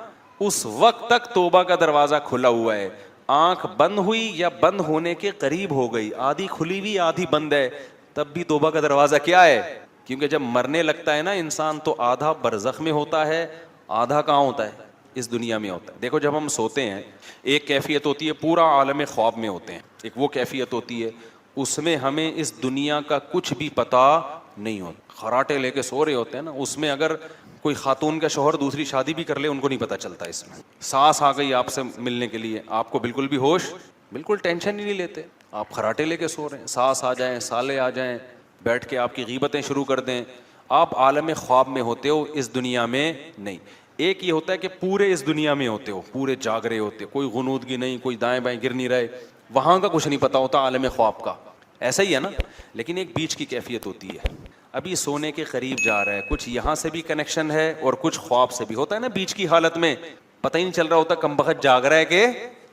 اس وقت تک توبہ کا دروازہ کھلا ہوا ہے. آنکھ بند ہوئی یا بند ہونے کے قریب ہو گئی, آدھی کھلی ہوئی آدھی بند ہے, تب بھی توبہ کا دروازہ کیا ہے. کیونکہ جب مرنے لگتا ہے نا انسان تو آدھا برزخ میں ہوتا ہے, آدھا کہاں ہوتا ہے, اس دنیا میں ہوتا ہے. دیکھو جب ہم سوتے ہیں ایک کیفیت ہوتی ہے, پورا عالم خواب میں ہوتے ہیں, ایک وہ کیفیت ہوتی ہے اس میں ہمیں اس دنیا کا کچھ بھی پتا نہیں ہوتا. خراٹے لے کے سو رہے ہوتے ہیں نا, اس میں اگر کوئی خاتون کا شوہر دوسری شادی بھی کر لے ان کو نہیں پتا چلتا. اس میں سانس آ گئی آپ سے ملنے کے لیے, آپ کو بالکل بھی ہوش, بالکل ٹینشن ہی نہیں لیتے, آپ خراٹے لے کے سو رہے ہیں, سانس آ جائیں سالے آ جائیں بیٹھ کے آپ کی غیبتیں شروع کر دیں, آپ عالم خواب میں ہوتے ہو, اس دنیا میں نہیں. ایک یہ ہوتا ہے کہ پورے اس دنیا میں ہوتے ہو, پورے جاگ رہے ہوتے, کوئی غنودگی نہیں, کوئی دائیں بائیں گر نہیں رہے, وہاں کا کچھ نہیں پتا ہوتا عالم خواب کا, ایسا ہی ہے نا. لیکن ایک بیچ کی کیفیت ہوتی ہے, ابھی سونے کے قریب جا رہا ہے, کچھ یہاں سے بھی کنیکشن ہے اور کچھ خواب سے بھی ہوتا ہے نا. بیچ کی حالت میں پتہ ہی نہیں چل رہا ہوتا کم بخت جاگ رہا ہے کہ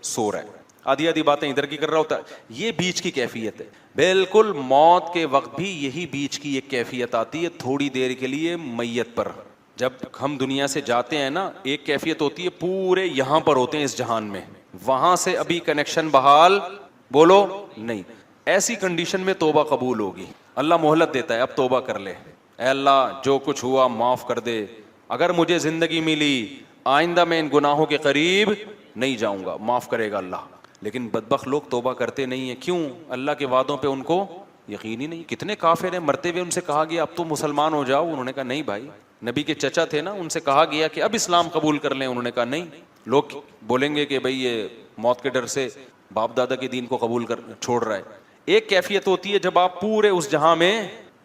سو رہا ہے, آدھی آدھی باتیں ادھر کی کر رہا ہوتا ہے. یہ بیچ کی کیفیت ہے. بالکل موت کے وقت بھی یہی بیچ کی ایک کیفیت آتی ہے, تھوڑی دیر کے لیے میت پر. جب ہم دنیا سے جاتے ہیں نا ایک کیفیت ہوتی ہے, پورے یہاں پر ہوتے ہیں اس جہان میں, وہاں سے ابھی کنیکشن بحال بولو نہیں. ایسی کنڈیشن میں توبہ قبول ہوگی. اللہ مہلت دیتا ہے, اب توبہ کر لے, اے اللہ جو کچھ ہوا معاف کر دے, اگر مجھے زندگی ملی آئندہ میں ان گناہوں کے قریب نہیں جاؤں گا, معاف کرے گا اللہ. لیکن بدبخت لوگ توبہ کرتے نہیں ہیں. کیوں؟ اللہ کے وعدوں پہ ان کو یقین ہی نہیں. کتنے کافر ہیں مرتے ہوئے ان سے کہا گیا اب تو مسلمان ہو جاؤ, انہوں نے کہا نہیں بھائی. نبی کے چچا تھے نا, ان سے کہا گیا کہ اب اسلام قبول کر لیں, انہوں نے کہا نہیں. لوگ بولیں گے کہ بھئی یہ موت کے ڈر سے باپ دادا کے دین کو قبول کر چھوڑ رہا ہے. ایک کیفیت ہوتی ہے جب آپ پورے اس جہاں میں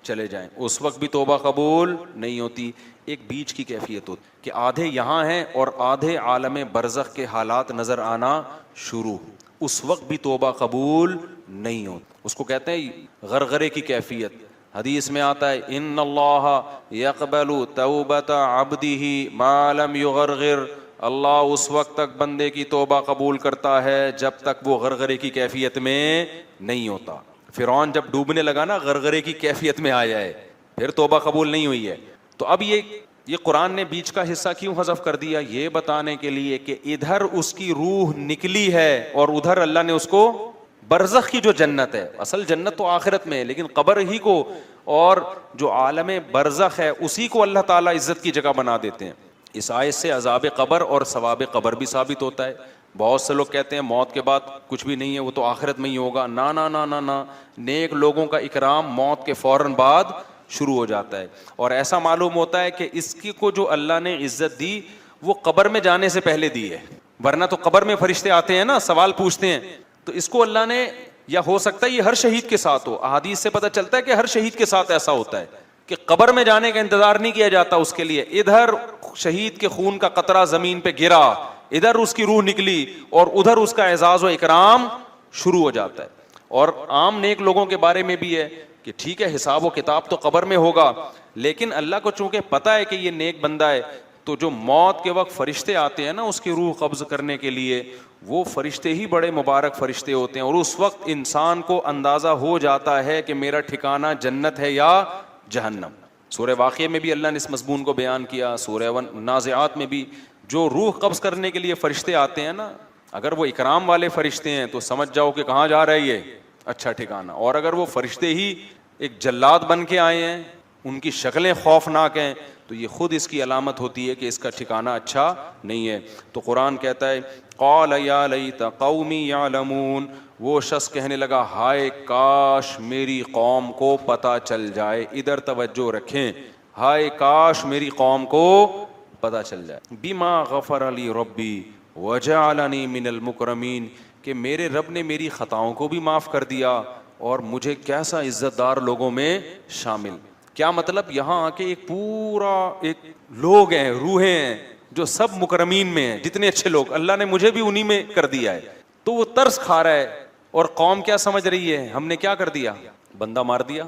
چلے جائیں, اس وقت بھی توبہ قبول نہیں ہوتی. ایک بیچ کی کیفیت ہوتی کہ آدھے یہاں ہیں اور آدھے عالم برزخ کے حالات نظر آنا شروع, اس وقت بھی توبہ قبول نہیں ہوتی. اس کو کہتے ہیں غرغرے کی کیفیت. حدیث میں آتا ہے ان اللہ یقبل توبۃ عبدہ ما لم یغرغر, اللہ اس وقت تک بندے کی توبہ قبول کرتا ہے جب تک وہ غرغرے کی کیفیت میں نہیں ہوتا. فرعون جب ڈوبنے لگا نا غرغرے کی کیفیت میں آیا ہے, پھر توبہ قبول نہیں ہوئی ہے. تو اب یہ قرآن نے بیچ کا حصہ کیوں حذف کر دیا؟ یہ بتانے کے لیے کہ ادھر اس کی روح نکلی ہے اور ادھر اللہ نے اس کو برزخ کی جو جنت ہے, اصل جنت تو آخرت میں ہے, لیکن قبر ہی کو اور جو عالم برزخ ہے اسی کو اللہ تعالیٰ عزت کی جگہ بنا دیتے ہیں. اس آیت سے عذاب قبر اور ثواب قبر بھی ثابت ہوتا ہے. بہت سے لوگ کہتے ہیں موت کے بعد کچھ بھی نہیں ہے, وہ تو آخرت میں ہی ہوگا. نا نا نا نا نا, نیک لوگوں کا اکرام موت کے فوراً بعد شروع ہو جاتا ہے. اور ایسا معلوم ہوتا ہے کہ اس کی کو جو اللہ نے عزت دی وہ قبر میں جانے سے پہلے دی ہے, ورنہ تو قبر میں فرشتے آتے ہیں نا سوال پوچھتے ہیں, تو اس کو اللہ نے, یا ہو سکتا ہے یہ ہر شہید کے ساتھ ہو, احادیث سے پتہ چلتا ہے کہ ہر شہید کے ساتھ ایسا ہوتا ہے کہ قبر میں جانے کا انتظار نہیں کیا جاتا اس کے لیے. ادھر شہید کے خون کا قطرہ زمین پہ گرا, ادھر اس کی روح نکلی اور ادھر اس کا اعزاز و اکرام شروع ہو جاتا ہے. اور عام نیک لوگوں کے بارے میں بھی ہے کہ ٹھیک ہے حساب و کتاب تو قبر میں ہوگا, لیکن اللہ کو چونکہ پتہ ہے کہ یہ نیک بندہ ہے, تو جو موت کے وقت فرشتے آتے ہیں نا اس کی روح قبض کرنے کے لیے, وہ فرشتے ہی بڑے مبارک فرشتے ہوتے ہیں. اور اس وقت انسان کو اندازہ ہو جاتا ہے کہ میرا ٹھکانہ جنت ہے یا جہنم. سورہ واقعہ میں بھی اللہ نے اس مضمون کو بیان کیا, سورہ نازعات میں بھی. جو روح قبض کرنے کے لیے فرشتے آتے ہیں نا, اگر وہ اکرام والے فرشتے ہیں تو سمجھ جاؤ کہ کہاں جا رہا ہے یہ اچھا ٹھکانہ. اور اگر وہ فرشتے ہی ایک جلاد بن کے آئے ہیں, ان کی شکلیں خوفناک ہیں, تو یہ خود اس کی علامت ہوتی ہے کہ اس کا ٹھکانہ اچھا نہیں ہے. تو قرآن کہتا ہے قال یا لیت قومی یعلمون, وہ شخص کہنے لگا ہائے کاش میری قوم کو پتہ چل جائے. ادھر توجہ رکھیں, ہائے کاش میری قوم کو پتہ چل جائے. بما غفر لی ربی وجعلنی من المکرمین, کہ میرے رب نے میری خطاؤں کو بھی معاف کر دیا اور مجھے کیسا عزت دار لوگوں میں شامل. کیا مطلب؟ یہاں آ کے ایک پورا ایک لوگ ہیں، روحیں ہیں جو سب مکرمین میں ہیں، جتنے اچھے لوگ اللہ نے مجھے بھی انہی میں کر دیا ہے. تو وہ ترس کھا رہا ہے اور قوم کیا سمجھ رہی ہے؟ ہم نے کیا کر دیا؟ بندہ مار دیا.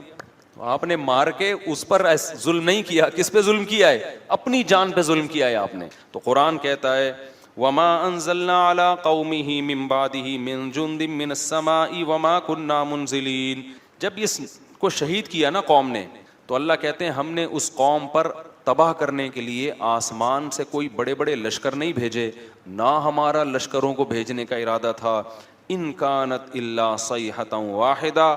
آپ نے مار کے اس پر ظلم نہیں کیا. کس پہ ظلم کیا ہے؟ اپنی جان پہ ظلم کیا ہے آپ نے. تو قرآن کہتا ہے وما انزلنا على قومه من بعده من جند من السماء وما كنا منزلين. جب اس کو شہید کیا نا قوم نے، تو اللہ کہتے ہیں ہم نے اس قوم پر تباہ کرنے کے لیے آسمان سے کوئی بڑے بڑے لشکر نہیں بھیجے، نہ ہمارا لشکروں کو بھیجنے کا ارادہ تھا. ان کانت الا صیحۃ واحدہ،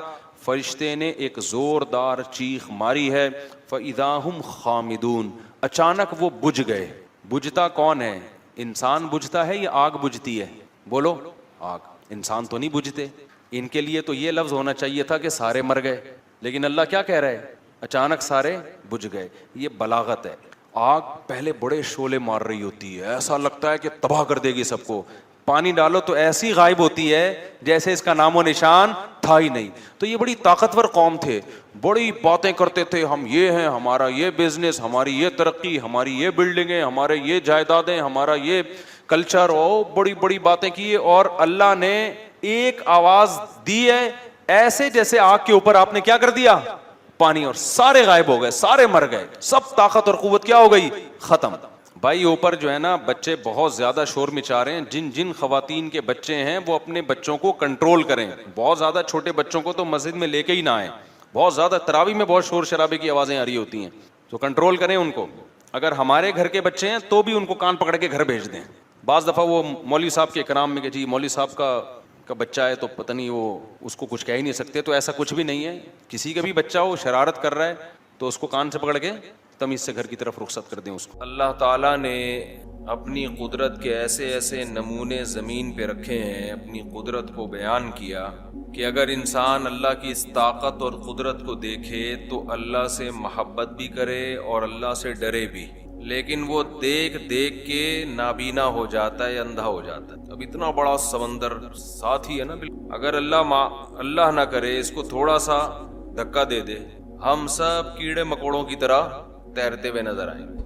فرشتے نے ایک زوردار چیخ ماری ہے. فاذا هم خامدون، اچانک وہ بجھ گئے. بجھتا کون ہے؟ انسان بجھتا ہے یا آگ بجھتی ہے؟ بولو. آگ. انسان تو نہیں بجھتے. ان کے لیے تو یہ لفظ ہونا چاہیے تھا کہ سارے مر گئے، لیکن اللہ کیا کہہ رہے ہیں؟ اچانک سارے بجھ گئے. یہ بلاغت ہے. آگ پہلے بڑے شعلے مار رہی ہوتی ہے، ایسا لگتا ہے کہ تباہ کر دے گی سب کو. پانی ڈالو تو ایسی غائب ہوتی ہے جیسے اس کا نام و نشان تھا ہی نہیں. تو یہ بڑی طاقتور قوم تھے، بڑی باتیں کرتے تھے، ہم یہ ہیں، ہمارا یہ بزنس، ہماری یہ ترقی، ہماری یہ بلڈنگیں، ہمارے یہ جائیدادیں، ہمارا یہ کلچر، اور بڑی بڑی باتیں کی. اور اللہ نے ایک آواز دی ہے ایسے جیسے آگ کے اوپر آپ نے کیا کر دیا؟ پانی، اور سارے غائب ہو گئے، سارے مر گئے. سب طاقت اور قوت کیا ہو گئی؟ ختم. بھائی اوپر جو ہے نا بچے بہت زیادہ شور مچا رہے ہیں. جن خواتین کے بچے ہیں وہ اپنے بچوں کو کنٹرول کریں. بہت زیادہ چھوٹے بچوں کو تو مسجد میں لے کے ہی نہ آئیں. بہت زیادہ تراویح میں بہت شور شرابے کی آوازیں آ رہی ہوتی ہیں، تو کنٹرول کریں ان کو. اگر ہمارے گھر کے بچے ہیں تو بھی ان کو کان پکڑ کے گھر بھیج دیں. بعض دفعہ وہ مولوی صاحب کے اکرام میں کہ جی مولوی صاحب کا بچہ ہے تو پتہ نہیں وہ اس کو کچھ کہہ ہی نہیں سکتے. تو ایسا کچھ بھی نہیں ہے. کسی کا بھی بچہ ہو شرارت کر رہا ہے تو اس کو کان سے پکڑ کے تمیز سے گھر کی طرف رخصت کر دیں اس کو. اللہ تعالیٰ نے اپنی قدرت کے ایسے ایسے نمونے زمین پہ رکھے ہیں، اپنی قدرت کو بیان کیا کہ اگر انسان اللہ کی اس طاقت اور قدرت کو دیکھے تو اللہ سے محبت بھی کرے اور اللہ سے ڈرے بھی. لیکن وہ دیکھ دیکھ کے نابینا ہو جاتا ہے، اندھا ہو جاتا ہے. اب اتنا بڑا سمندر ساتھ ہی ہے نا، اگر اللہ نہ کرے اس کو تھوڑا سا دھکا دے دے، ہم سب کیڑے مکوڑوں کی طرح تیرتے ہوئے نظر آئیں گے.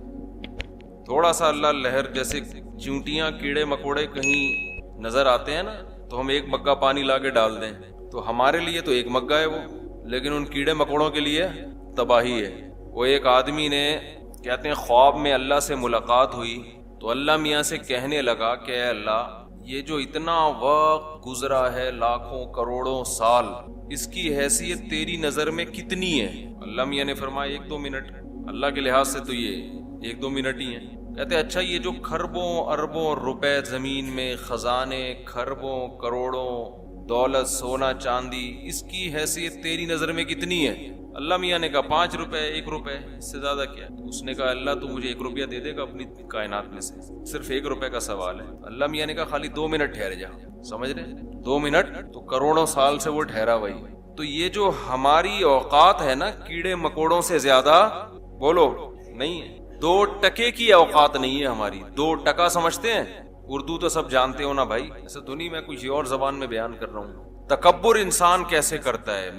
تھوڑا سا اللہ لہر، جیسے چیونٹیاں کیڑے مکوڑے کہیں نظر آتے ہیں نا، تو ہم ایک مگا پانی لا کے ڈال دیں تو ہمارے لیے تو ایک مگا ہے وہ، لیکن ان کیڑے مکوڑوں کے لیے تباہی ہے. وہ ایک آدمی نے کہتے ہیں خواب میں اللہ سے ملاقات ہوئی تو اللہ میاں سے کہنے لگا کہ اے اللہ، یہ جو اتنا وقت گزرا ہے، لاکھوں کروڑوں سال، اس کی حیثیت تیری نظر میں کتنی ہے؟ اللہ میاں نے فرمایا 1-2 منٹ. اللہ کے لحاظ سے تو یہ 1-2 منٹ ہی ہیں. کہتے اچھا یہ جو کھربوں اربوں روپے زمین میں، خزانے کھربوں کروڑوں، دولت سونا چاندی، اس کی حیثیت تیری نظر میں کتنی ہے؟ اللہ میاں نے کہا 5 روپے، 1 روپے، اس سے زیادہ کیا؟ اس نے کہا اللہ تو مجھے 1 روپیہ دے دے گا اپنی کائنات میں سے، صرف 1 روپے کا سوال ہے. اللہ میاں نے کہا خالی 2 منٹ ٹھہر جا. سمجھ رہے؟ 2 منٹ تو کروڑوں سال سے وہ ٹھہرا وہی. تو یہ جو ہماری اوقات ہے نا کیڑے مکوڑوں سے زیادہ، بولو نہیں ہے. 2 ٹکے کی اوقات نہیں ہے ہماری. 2 ٹکا سمجھتے ہیں؟ اردو تو سب جانتے ہو نا بھائی، ایسا تو نہیں میں کچھ اور زبان میں بیان کر رہا ہوں. تکبر انسان کیسے کرتا ہے،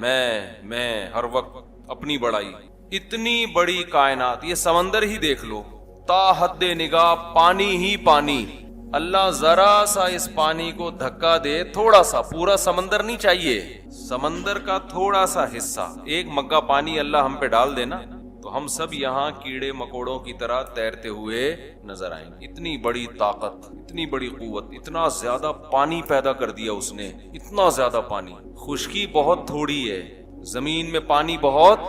میں ہر وقت اپنی بڑائی. اتنی بڑی کائنات، یہ سمندر ہی دیکھ لو، تا حد نگاہ پانی ہی پانی. اللہ ذرا سا اس پانی کو دھکا دے، تھوڑا سا، پورا سمندر نہیں چاہیے، سمندر کا تھوڑا سا حصہ، 1 مگا پانی اللہ ہم پہ ڈال دینا تو ہم سب یہاں کیڑے مکوڑوں کی طرح تیرتے ہوئے نظر آئیں گے. اتنی بڑی طاقت، اتنی بڑی قوت، اتنا زیادہ پانی پیدا کر دیا اس نے، اتنا زیادہ پانی. خشکی بہت تھوڑی ہے، زمین میں پانی بہت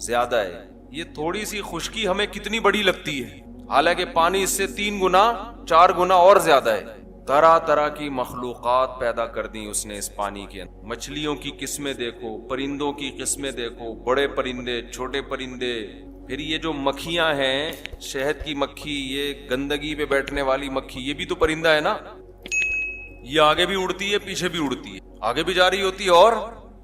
زیادہ ہے. یہ تھوڑی سی خشکی ہمیں کتنی بڑی لگتی ہے، حالانکہ پانی اس سے 3 گنا 4 گنا اور زیادہ ہے. طرح طرح کی مخلوقات پیدا کر دی اس نے اس پانی کے اندر. مچھلیوں کی قسمیں دیکھو، پرندوں کی قسمیں دیکھو، بڑے پرندے، چھوٹے پرندے. پھر یہ جو مکھیاں ہیں، شہد کی مکھی، یہ گندگی پہ بیٹھنے والی مکھی، یہ بھی تو پرندہ ہے نا. یہ آگے بھی اڑتی ہے، پیچھے بھی اڑتی ہے، آگے بھی جا رہی ہوتی ہے اور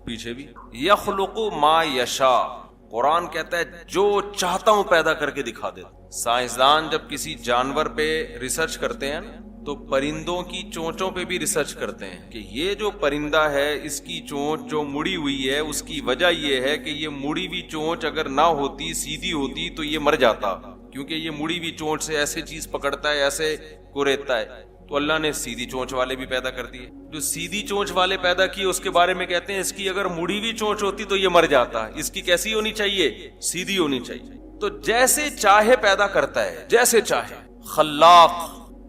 پیچھے بھی. یخلق ما یشاء، قرآن کہتا ہے جو چاہتا ہوں پیدا کر کے دکھا دیتا. سائنسدان جب کسی جانور پہ ریسرچ کرتے ہیں تو پرندوں کی چونچوں پہ بھی ریسرچ کرتے ہیں کہ یہ جو پرندہ ہے اس کی چونچ جو مڑی ہوئی ہے اس کی وجہ یہ ہے کہ یہ مڑی ہوئی چونچ اگر نہ ہوتی سیدھی ہوتی تو یہ مر جاتا، کیونکہ یہ مڑی ہوئی چونچ سے ایسے چیز پکڑتا ہے، ایسے کوریدتا ہے۔ تو اللہ نے سیدھی چونچ والے بھی پیدا کر دیے، جو سیدھی چونچ والے پیدا کیے اس کے بارے میں کہتے ہیں اس کی اگر مڑی ہوئی چونچ ہوتی تو یہ مر جاتا، اس کی کیسی ہونی چاہیے؟ سیدھی ہونی چاہیے۔ تو جیسے چاہے پیدا کرتا ہے، جیسے چاہے۔ خلاق،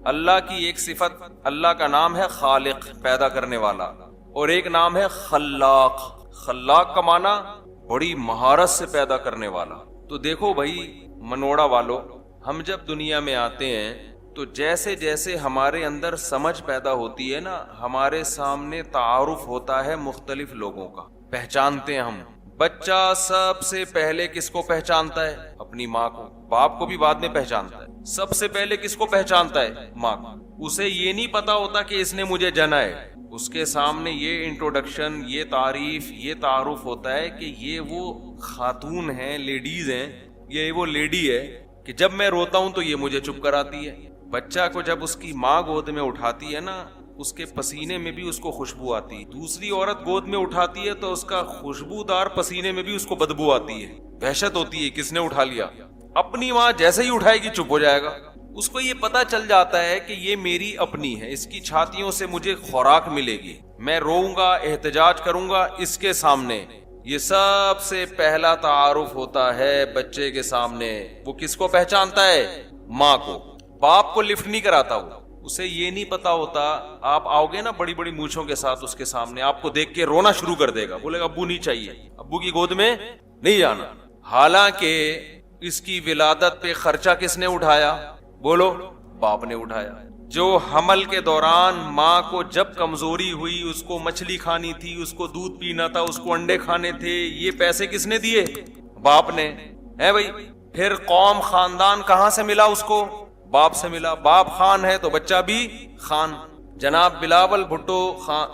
اللہ کی ایک صفت، اللہ کا نام ہے خالق، پیدا کرنے والا، اور ایک نام ہے خلاق۔ خلاق کا معنی بڑی مہارت سے پیدا کرنے والا۔ تو دیکھو بھائی منوڑا والو، ہم جب دنیا میں آتے ہیں تو جیسے جیسے ہمارے اندر سمجھ پیدا ہوتی ہے نا، ہمارے سامنے تعارف ہوتا ہے مختلف لوگوں کا، پہچانتے ہیں ہم۔ بچہ سب سے پہلے کس کو پہچانتا ہے؟ اپنی ماں کو، باپ کو بھی بعد میں پہچانتا ہے، سب سے پہلے کس کو پہچانتا ہے؟ ماں کو۔ اسے یہ نہیں پتا ہوتا کہ اس نے مجھے جنا ہے، اس کے سامنے یہ انٹروڈکشن، یہ تعریف، یہ تعارف ہوتا ہے کہ یہ وہ خاتون ہیں، لیڈیز ہیں، یہ وہ لیڈی ہے کہ جب میں روتا ہوں تو یہ مجھے چپ کراتی ہے۔ بچہ کو جب اس کی ماں گود میں اٹھاتی ہے نا، اس کے پسینے میں بھی اس کو خوشبو آتی ہے، دوسری عورت گود میں اٹھاتی ہے تو اس کا خوشبودار پسینے میں بھی اس کو بدبو آتی ہے، وحشت ہوتی ہے کس نے اٹھا لیا۔ اپنی ماں جیسے ہی اٹھائے گی چپ ہو جائے گا، اس کو یہ پتا چل جاتا ہے کہ یہ میری اپنی ہے، اس کی چھاتیوں سے مجھے خوراک ملے گی، میں روؤں گا، احتجاج کروں گا اس کے سامنے۔ یہ سب سے پہلا تعارف ہوتا ہے بچے کے سامنے۔ وہ کس کو پہچانتا ہے؟ ماں کو۔ باپ کو لفٹ نہیں کراتا، وہ اسے یہ نہیں پتا ہوتا۔ آپ آؤ گے نا بڑی بڑی مونچھوں کے ساتھ اس کے سامنے، آپ کو دیکھ کے رونا شروع کر دے گا، بولے گا ابو نہیں چاہیے، ابو کی گود میں نہیں جانا۔ حالانکہ اس کی ولادت پہ خرچہ کس نے اٹھایا؟ بولو، باپ نے اٹھایا۔ جو حمل کے دوران ماں کو جب کمزوری ہوئی، اس کو مچھلی کھانی تھی، اس کو دودھ پینا تھا، اس کو انڈے کھانے تھے، یہ پیسے کس نے دیے؟ باپ نے، ہے بھائی۔ پھر قوم خاندان کہاں سے ملا اس کو؟ باپ سے ملا۔ باپ خان ہے تو بچہ بھی خان۔ جناب بلاول بھٹو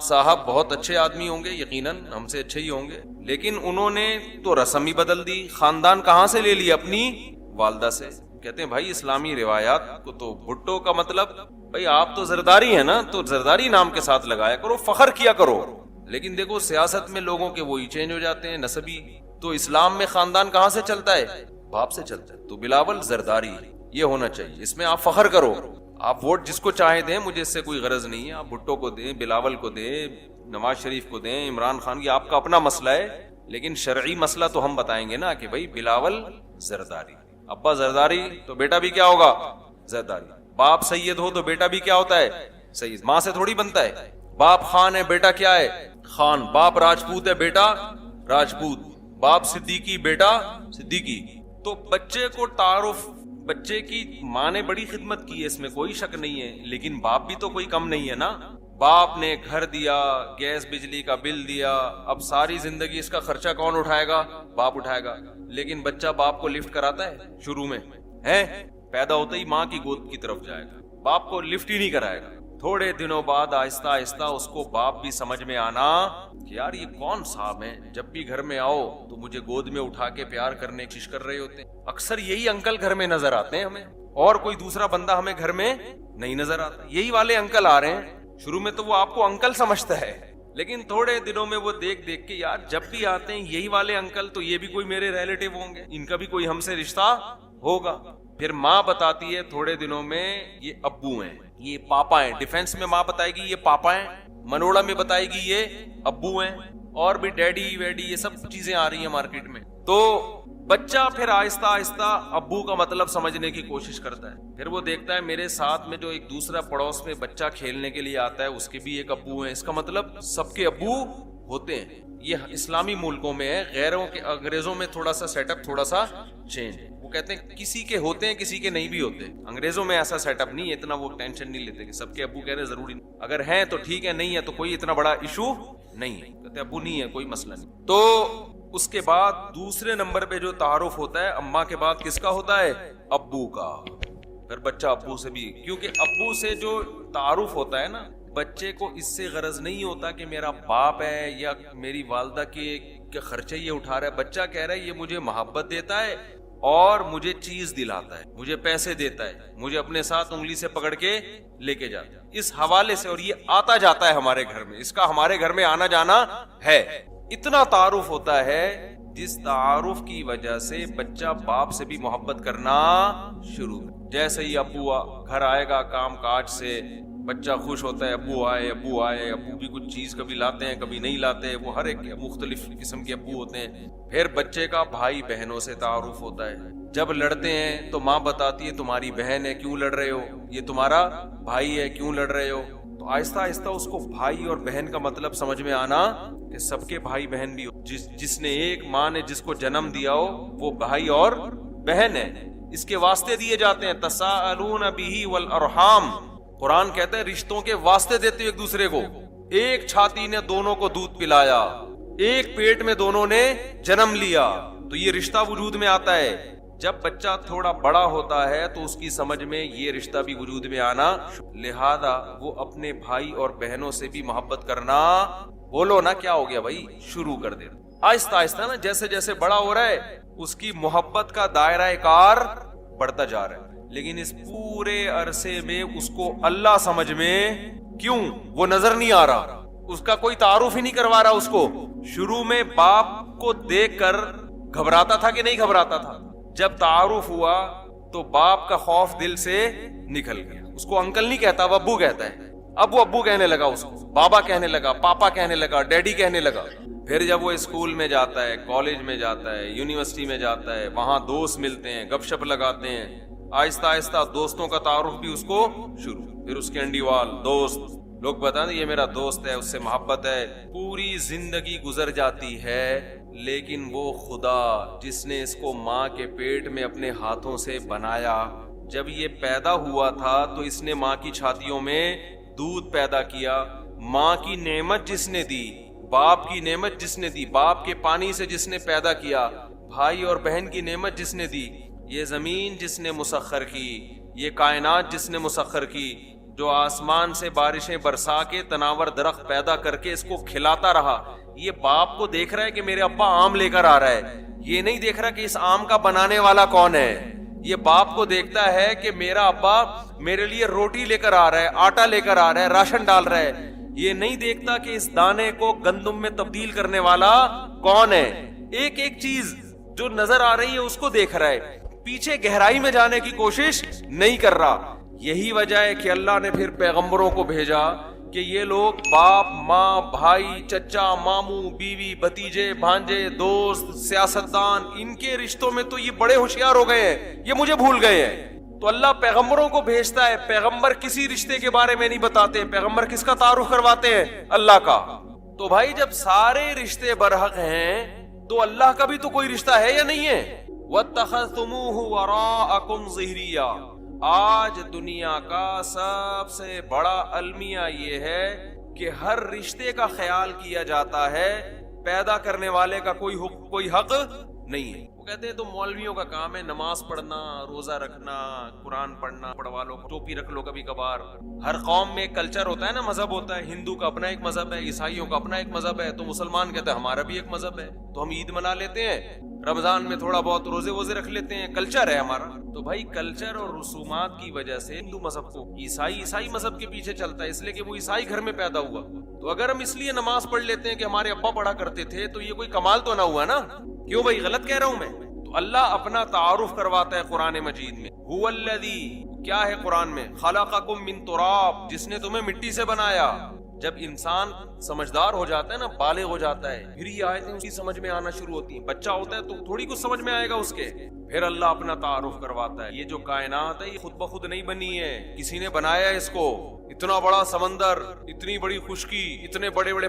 صاحب بہت اچھے آدمی ہوں گے، یقیناً ہم سے اچھے ہی ہوں گے، لیکن انہوں نے تو رسم ہی بدل دی۔ خاندان کہاں سے لے لی؟ اپنی والدہ سے۔ کہتے ہیں بھائی اسلامی روایات کو تو بھٹو کا مطلب، بھائی آپ تو زرداری ہیں نا، تو زرداری نام کے ساتھ لگایا کرو، فخر کیا کرو۔ لیکن دیکھو سیاست میں لوگوں کے وہی چینج ہو جاتے ہیں، نسبی۔ تو اسلام میں خاندان کہاں سے چلتا ہے؟ باپ سے چلتا ہے۔ تو بلاول زرداری یہ ہونا چاہیے، اس میں آپ فخر کرو۔ آپ ووٹ جس کو چاہے دیں، مجھے اس سے کوئی غرض نہیں ہے، آپ بھٹو کو دیں، بلاول کو دیں، نواز شریف کو دیں، عمران خان کی، آپ کا اپنا مسئلہ ہے، لیکن شرعی مسئلہ تو ہم بتائیں گے نا کہ بھائی بلاول زرداری، ابا زرداری تو بیٹا بھی کیا ہوگا؟ زرداری۔ باپ سید ہو تو بیٹا بھی کیا ہوتا ہے؟ سید۔ ماں سے تھوڑی بنتا ہے۔ باپ خان ہے، بیٹا کیا ہے؟ خان۔ باپ راجپوت ہے، بیٹا راجپوت۔ باپ صدیقی، بیٹا صدیقی۔ تو بچے کو تعارف، بچے کی ماں نے بڑی خدمت کی ہے، اس میں کوئی شک نہیں ہے، لیکن باپ بھی تو کوئی کم نہیں ہے نا۔ باپ نے گھر دیا، گیس بجلی کا بل دیا، اب ساری زندگی اس کا خرچہ کون اٹھائے گا؟ باپ اٹھائے گا۔ لیکن بچہ باپ کو لفٹ کراتا ہے شروع میں؟ ہے پیدا ہوتے ہی ماں کی گود کی طرف جائے گا، باپ کو لفٹ ہی نہیں کرائے گا۔ تھوڑے دنوں بعد آہستہ آہستہ اس کو باپ بھی سمجھ میں آنا کہ یار یہ کون صاحب ہیں، جب بھی گھر میں آؤ تو مجھے گود میں اٹھا کے پیار کرنے کی کوشش کر رہے ہوتے ہیں۔ اکثر یہی انکل گھر میں نظر آتے ہیں ہمیں، اور کوئی دوسرا بندہ ہمیں گھر میں نہیں نظر آتا، یہی والے انکل آ رہے ہیں۔ شروع میں تو وہ آپ کو انکل سمجھتا ہے، لیکن تھوڑے دنوں میں وہ دیکھ دیکھ کے یار جب بھی آتے ہیں یہی والے انکل، تو یہ بھی کوئی میرے ریلیٹیو ہوں گے، ان کا بھی کوئی ہم سے رشتہ ہوگا۔ پھر ماں بتاتی ہے تھوڑے دنوں میں یہ ابو ہیں، یہ پاپا ہیں۔ ڈیفنس میں ماں بتائے گی یہ پاپا ہیں، منوڑا میں بتائے گی یہ ابو ہیں، اور بھی ڈیڈی ویڈی یہ سب چیزیں آ رہی ہیں مارکیٹ میں۔ تو بچہ پھر آہستہ آہستہ ابو کا مطلب سمجھنے کی کوشش کرتا ہے۔ پھر وہ دیکھتا ہے میرے ساتھ میں جو ایک دوسرا پڑوس میں بچہ کھیلنے کے لیے آتا ہے اس کے بھی ایک ابو ہیں، اس کا مطلب سب کے ابو ہوتے ہیں۔ یہ اسلامی ملکوں میں ہے، غیروں کے انگریزوں میں تھوڑا سا سیٹ اپ تھوڑا سا چینج ہے، وہ کہتے ہیں کسی کے ہوتے ہیں کسی کے نہیں بھی ہوتے۔ انگریزوں میں ایسا سیٹ اپ نہیں ہے، اتنا وہ ٹینشن نہیں لیتے کہ سب کے ابو کہہ رہے ضروری نہیں، اگر ہیں تو ٹھیک ہے، نہیں ہے تو کوئی اتنا بڑا ایشو نہیں ہے، کہتے ابو نہیں ہے کوئی مسئلہ نہیں۔ تو اس کے بعد دوسرے نمبر پہ جو تعارف ہوتا ہے اماں کے بعد کس کا ہوتا ہے؟ ابو کا۔ پھر بچہ ابو سے بھی، کیونکہ ابو سے جو تعارف ہوتا ہے نا، بچے کو اس سے غرض نہیں ہوتا کہ میرا باپ ہے یا میری والدہ کے خرچے یہ اٹھا رہا ہے، بچہ کہہ رہا ہے یہ مجھے محبت دیتا ہے اور مجھے چیز دلاتا ہے, مجھے پیسے دیتا ہے, مجھے اپنے ساتھ انگلی سے پکڑ کے لے کے جاتا ہے, اس حوالے سے. اور یہ آتا جاتا ہے ہمارے گھر میں, اس کا ہمارے گھر میں آنا جانا ہے. اتنا تعارف ہوتا ہے جس تعارف کی وجہ سے بچہ باپ سے بھی محبت کرنا شروع. جیسے ہی ابو گھر آئے گا کام کاج سے, بچہ خوش ہوتا ہے, ابو آئے ابو آئے. ابو بھی کچھ چیز کبھی لاتے ہیں کبھی نہیں لاتے, وہ ہر ایک مختلف قسم کے ابو ہوتے ہیں. پھر بچے کا بھائی بہنوں سے تعارف ہوتا ہے. جب لڑتے ہیں تو ماں بتاتی ہے تمہاری بہن ہے کیوں لڑ رہے ہو, یہ تمہارا بھائی ہے کیوں لڑ رہے ہو. تو آہستہ آہستہ اس کو بھائی اور بہن کا مطلب سمجھ میں آنا کہ سب کے بھائی بہن بھی ہو. جس نے ایک ماں نے جس کو جنم دیا ہو وہ بھائی اور بہن ہے. اس کے واسطے دیے جاتے ہیں, تساءلون بہ والارحام. قرآن کہتا ہے رشتوں کے واسطے دیتے ایک دوسرے کو. ایک چھاتی نے دونوں کو دودھ پلایا, ایک پیٹ میں دونوں نے جنم لیا, تو یہ رشتہ وجود میں آتا ہے. جب بچہ تھوڑا بڑا ہوتا ہے تو اس کی سمجھ میں یہ رشتہ بھی وجود میں آنا, لہذا وہ اپنے بھائی اور بہنوں سے بھی محبت کرنا, بولو نا کیا ہو گیا بھائی, شروع کر دے. آہستہ آہستہ نا جیسے جیسے بڑا ہو رہا ہے اس کی محبت کا دائرہ کار بڑھتا جا رہا ہے. لیکن اس پورے عرصے میں اس کو اللہ سمجھ میں کیوں وہ نظر نہیں آ رہا, اس کا کوئی تعارف ہی نہیں کروا رہا اس کو. شروع میں باپ کو دیکھ کر گھبراتا تھا کہ نہیں گھبراتا تھا, جب تعارف ہوا تو باپ کا خوف دل سے نکل گیا. اس کو انکل نہیں کہتا, وہ ابو کہتا ہے. اب وہ ابو کہنے لگا, اس کو بابا کہنے لگا, پاپا کہنے لگا, ڈیڈی کہنے لگا. پھر جب وہ اسکول میں جاتا ہے, کالج میں جاتا ہے, یونیورسٹی میں جاتا ہے, وہاں دوست ملتے ہیں, گپ شپ لگاتے ہیں, آہستہ آہستہ دوستوں کا تعارف بھی اس کو شروع. پھر اس کے انڈیوال دوست, لوگ بتائیں یہ میرا دوست ہے, اس سے محبت ہے. پوری زندگی گزر جاتی ہے, لیکن وہ خدا جس نے اس کو ماں کے پیٹ میں اپنے ہاتھوں سے بنایا, جب یہ پیدا ہوا تھا تو اس نے ماں کی چھاتیوں میں دودھ پیدا کیا. ماں کی نعمت جس نے دی, باپ کی نعمت جس نے دی, باپ کے پانی سے جس نے پیدا کیا, بھائی اور بہن کی نعمت جس نے دی, یہ زمین جس نے مسخر کی, یہ کائنات جس نے مسخر کی, جو آسمان سے بارشیں برسا کے تناور درخت پیدا کر کے اس کو کھلاتا رہا. یہ باپ کو دیکھ رہا ہے کہ میرے ابا آم لے کر آ رہا ہے, یہ نہیں دیکھ رہا کہ اس آم کا بنانے والا کون ہے. یہ باپ کو دیکھتا ہے کہ میرا ابا میرے لیے روٹی لے کر آ رہا ہے, آٹا لے کر آ رہا ہے, راشن ڈال رہا ہے. یہ نہیں دیکھتا کہ اس دانے کو گندم میں تبدیل کرنے والا کون ہے. ایک ایک چیز جو نظر آ رہی ہے اس کو دیکھ رہا ہے, پیچھے گہرائی میں جانے کی کوشش نہیں کر رہا. یہی وجہ ہے کہ اللہ نے پھر پیغمبروں کو بھیجا کہ یہ لوگ باپ, ماں, بھائی, چچا, ماموں, بیوی, بھتیجے, بھانجے, دوست, سیاستدان, ان کے رشتوں میں تو یہ بڑے ہوشیار ہو گئے ہیں, یہ مجھے بھول گئے ہیں. تو اللہ پیغمبروں کو بھیجتا ہے, پیغمبر کسی رشتے کے بارے میں نہیں بتاتے, پیغمبر کس کا تعارف کرواتے ہیں, اللہ کا. تو بھائی جب سارے رشتے برحق ہیں تو اللہ کا بھی تو کوئی رشتہ ہے یا نہیں ہے. وَاتَّخَذْتُمُوهُ وَرَاءَكُمْ ظِهْرِيًّا. آج دنیا کا سب سے بڑا المیہ یہ ہے کہ ہر رشتے کا خیال کیا جاتا ہے, پیدا کرنے والے کا کوئی حق نہیں ہے. وہ کہتے ہیں تو مولویوں کا کام ہے نماز پڑھنا, روزہ رکھنا, قرآن پڑھنا, پڑھوا لو, ٹوپی رکھ لو کبھی کبھار. ہر قوم میں ایک کلچر ہوتا ہے نا, مذہب ہوتا ہے. ہندو کا اپنا ایک مذہب ہے, عیسائیوں کا اپنا ایک مذہب ہے, تو مسلمان کہتے ہیں ہمارا بھی ایک مذہب ہے, تو ہم عید منا لیتے ہیں, رمضان میں تھوڑا بہت روزے ووزے رکھ لیتے ہیں, کلچر ہے ہمارا. تو بھائی کلچر اور رسومات کی وجہ سے ہندو مذہب کو عیسائی مذہب کے پیچھے چلتا ہے, اس لیے کہ وہ عیسائی گھر میں پیدا ہوا. تو اگر ہم اس لیے نماز پڑھ لیتے ہیں کہ ہمارے ابا پڑھا کرتے تھے, تو یہ کوئی کمال تو نہ ہوا نا. کیوں بھائی, غلط کہہ رہا ہوں میں؟ تو اللہ اپنا تعارف کرواتا ہے قرآن مجید میں. هو الذی, کیا ہے قرآن میں, خلقکم من تراب, جس نے تمہیں مٹی سے بنایا. جب انسان سمجھدار ہو جاتا ہے نا, بالغ ہو جاتا ہے, پھر یہ آیتیں اس کی سمجھ میں آنا شروع ہوتی ہیں. بچہ ہوتا ہے تو تھوڑی کچھ سمجھ میں آئے گا اس کے. پھر اللہ اپنا تعارف کرواتا ہے. یہ جو کائنات ہے یہ خود بخود نہیں بنی ہے, کسی نے بنایا ہے اس کو. اتنا بڑا سمندر, اتنی بڑی خشکی, اتنے بڑے بڑے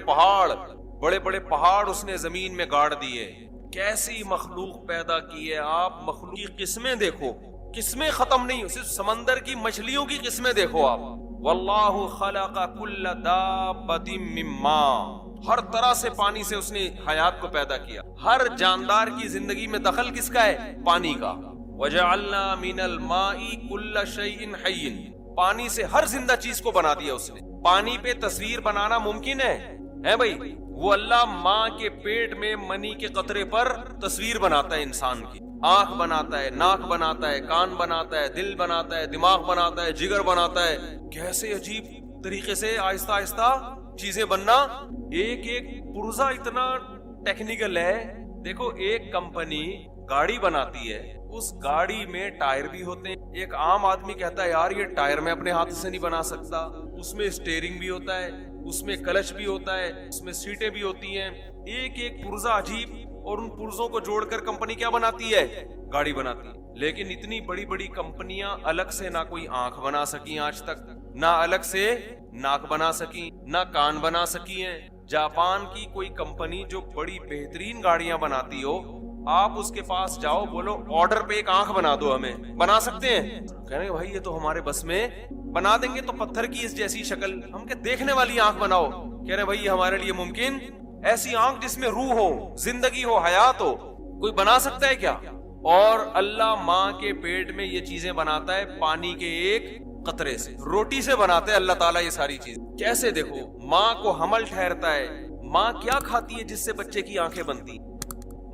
پہاڑ اس نے زمین میں گاڑ دیے. کیسی مخلوق پیدا کی ہے آپ, مخلوق کی قسمیں دیکھو, قسمیں ختم نہیں, صرف سمندر کی مچھلیوں کی قسمیں دیکھو آپ. واللہ خلق کل دابۃ من ماء, ہر طرح سے پانی سے اس نے حیات کو پیدا کیا. ہر جاندار کی زندگی میں دخل کس کا ہے, پانی کا. وجعلنا من الماء کل شیء حی, پانی سے ہر زندہ چیز کو بنا دیا اس نے. پانی پہ تصویر بنانا ممکن ہے بھائی؟ وہ اللہ ماں کے پیٹ میں منی کے قطرے پر تصویر بناتا ہے انسان کی. آنکھ بناتا ہے، ناک بناتا ہے، کان بناتا ہے، دل بناتا ہے، دماغ بناتا ہے، جگر بناتا ہے. کیسے عجیب طریقے سے آہستہ آہستہ چیزیں بننا. ایک ایک پرزہ اتنا ٹیکنیکل ہے. دیکھو ایک کمپنی گاڑی بناتی ہے، اس گاڑی میں ٹائر بھی ہوتے ہیں. ایک عام آدمی کہتا ہے یار یہ ٹائر میں اپنے ہاتھ سے نہیں بنا سکتا. اس میں اسٹیئرنگ بھی ہوتا ہے، اس میں کلچ بھی ہوتا ہے، اس میں سیٹیں بھی ہوتی ہیں. ایک ایک پرزہ عجیب. اور ان پرزوں کو جوڑ کر کمپنی کیا بناتی ہے؟ گاڑی بناتی ہے. لیکن اتنی بڑی بڑی کمپنیاں الگ سے نہ کوئی آنکھ بنا سکی آج تک، نہ الگ سے ناک بنا سکی، نہ کان بنا سکی ہیں. جاپان کی کوئی کمپنی جو بڑی بہترین گاڑیاں بناتی ہو، آپ اس کے پاس جاؤ، بولو آرڈر پہ ایک آنکھ بنا دو، ہمیں بنا سکتے ہیں؟ کہہ رہے بھائی یہ تو ہمارے بس میں، بنا دیں گے تو پتھر کی اس جیسی شکل. ہم کہ دیکھنے والی آنکھ بناؤ. کہہ رہے بھائی ہمارے لیے ممکن، ایسی آنکھ جس میں روح ہو، زندگی ہو، حیات ہو، کوئی بنا سکتا ہے کیا؟ اور اللہ ماں کے پیٹ میں یہ چیزیں بناتا ہے پانی کے ایک قطرے سے، روٹی سے بناتے ہیں اللہ تعالیٰ یہ ساری چیز. کیسے دیکھو ماں کو حمل ٹھہرتا ہے. ماں کیا کھاتی ہے جس سے بچے کی آنکھیں بنتی؟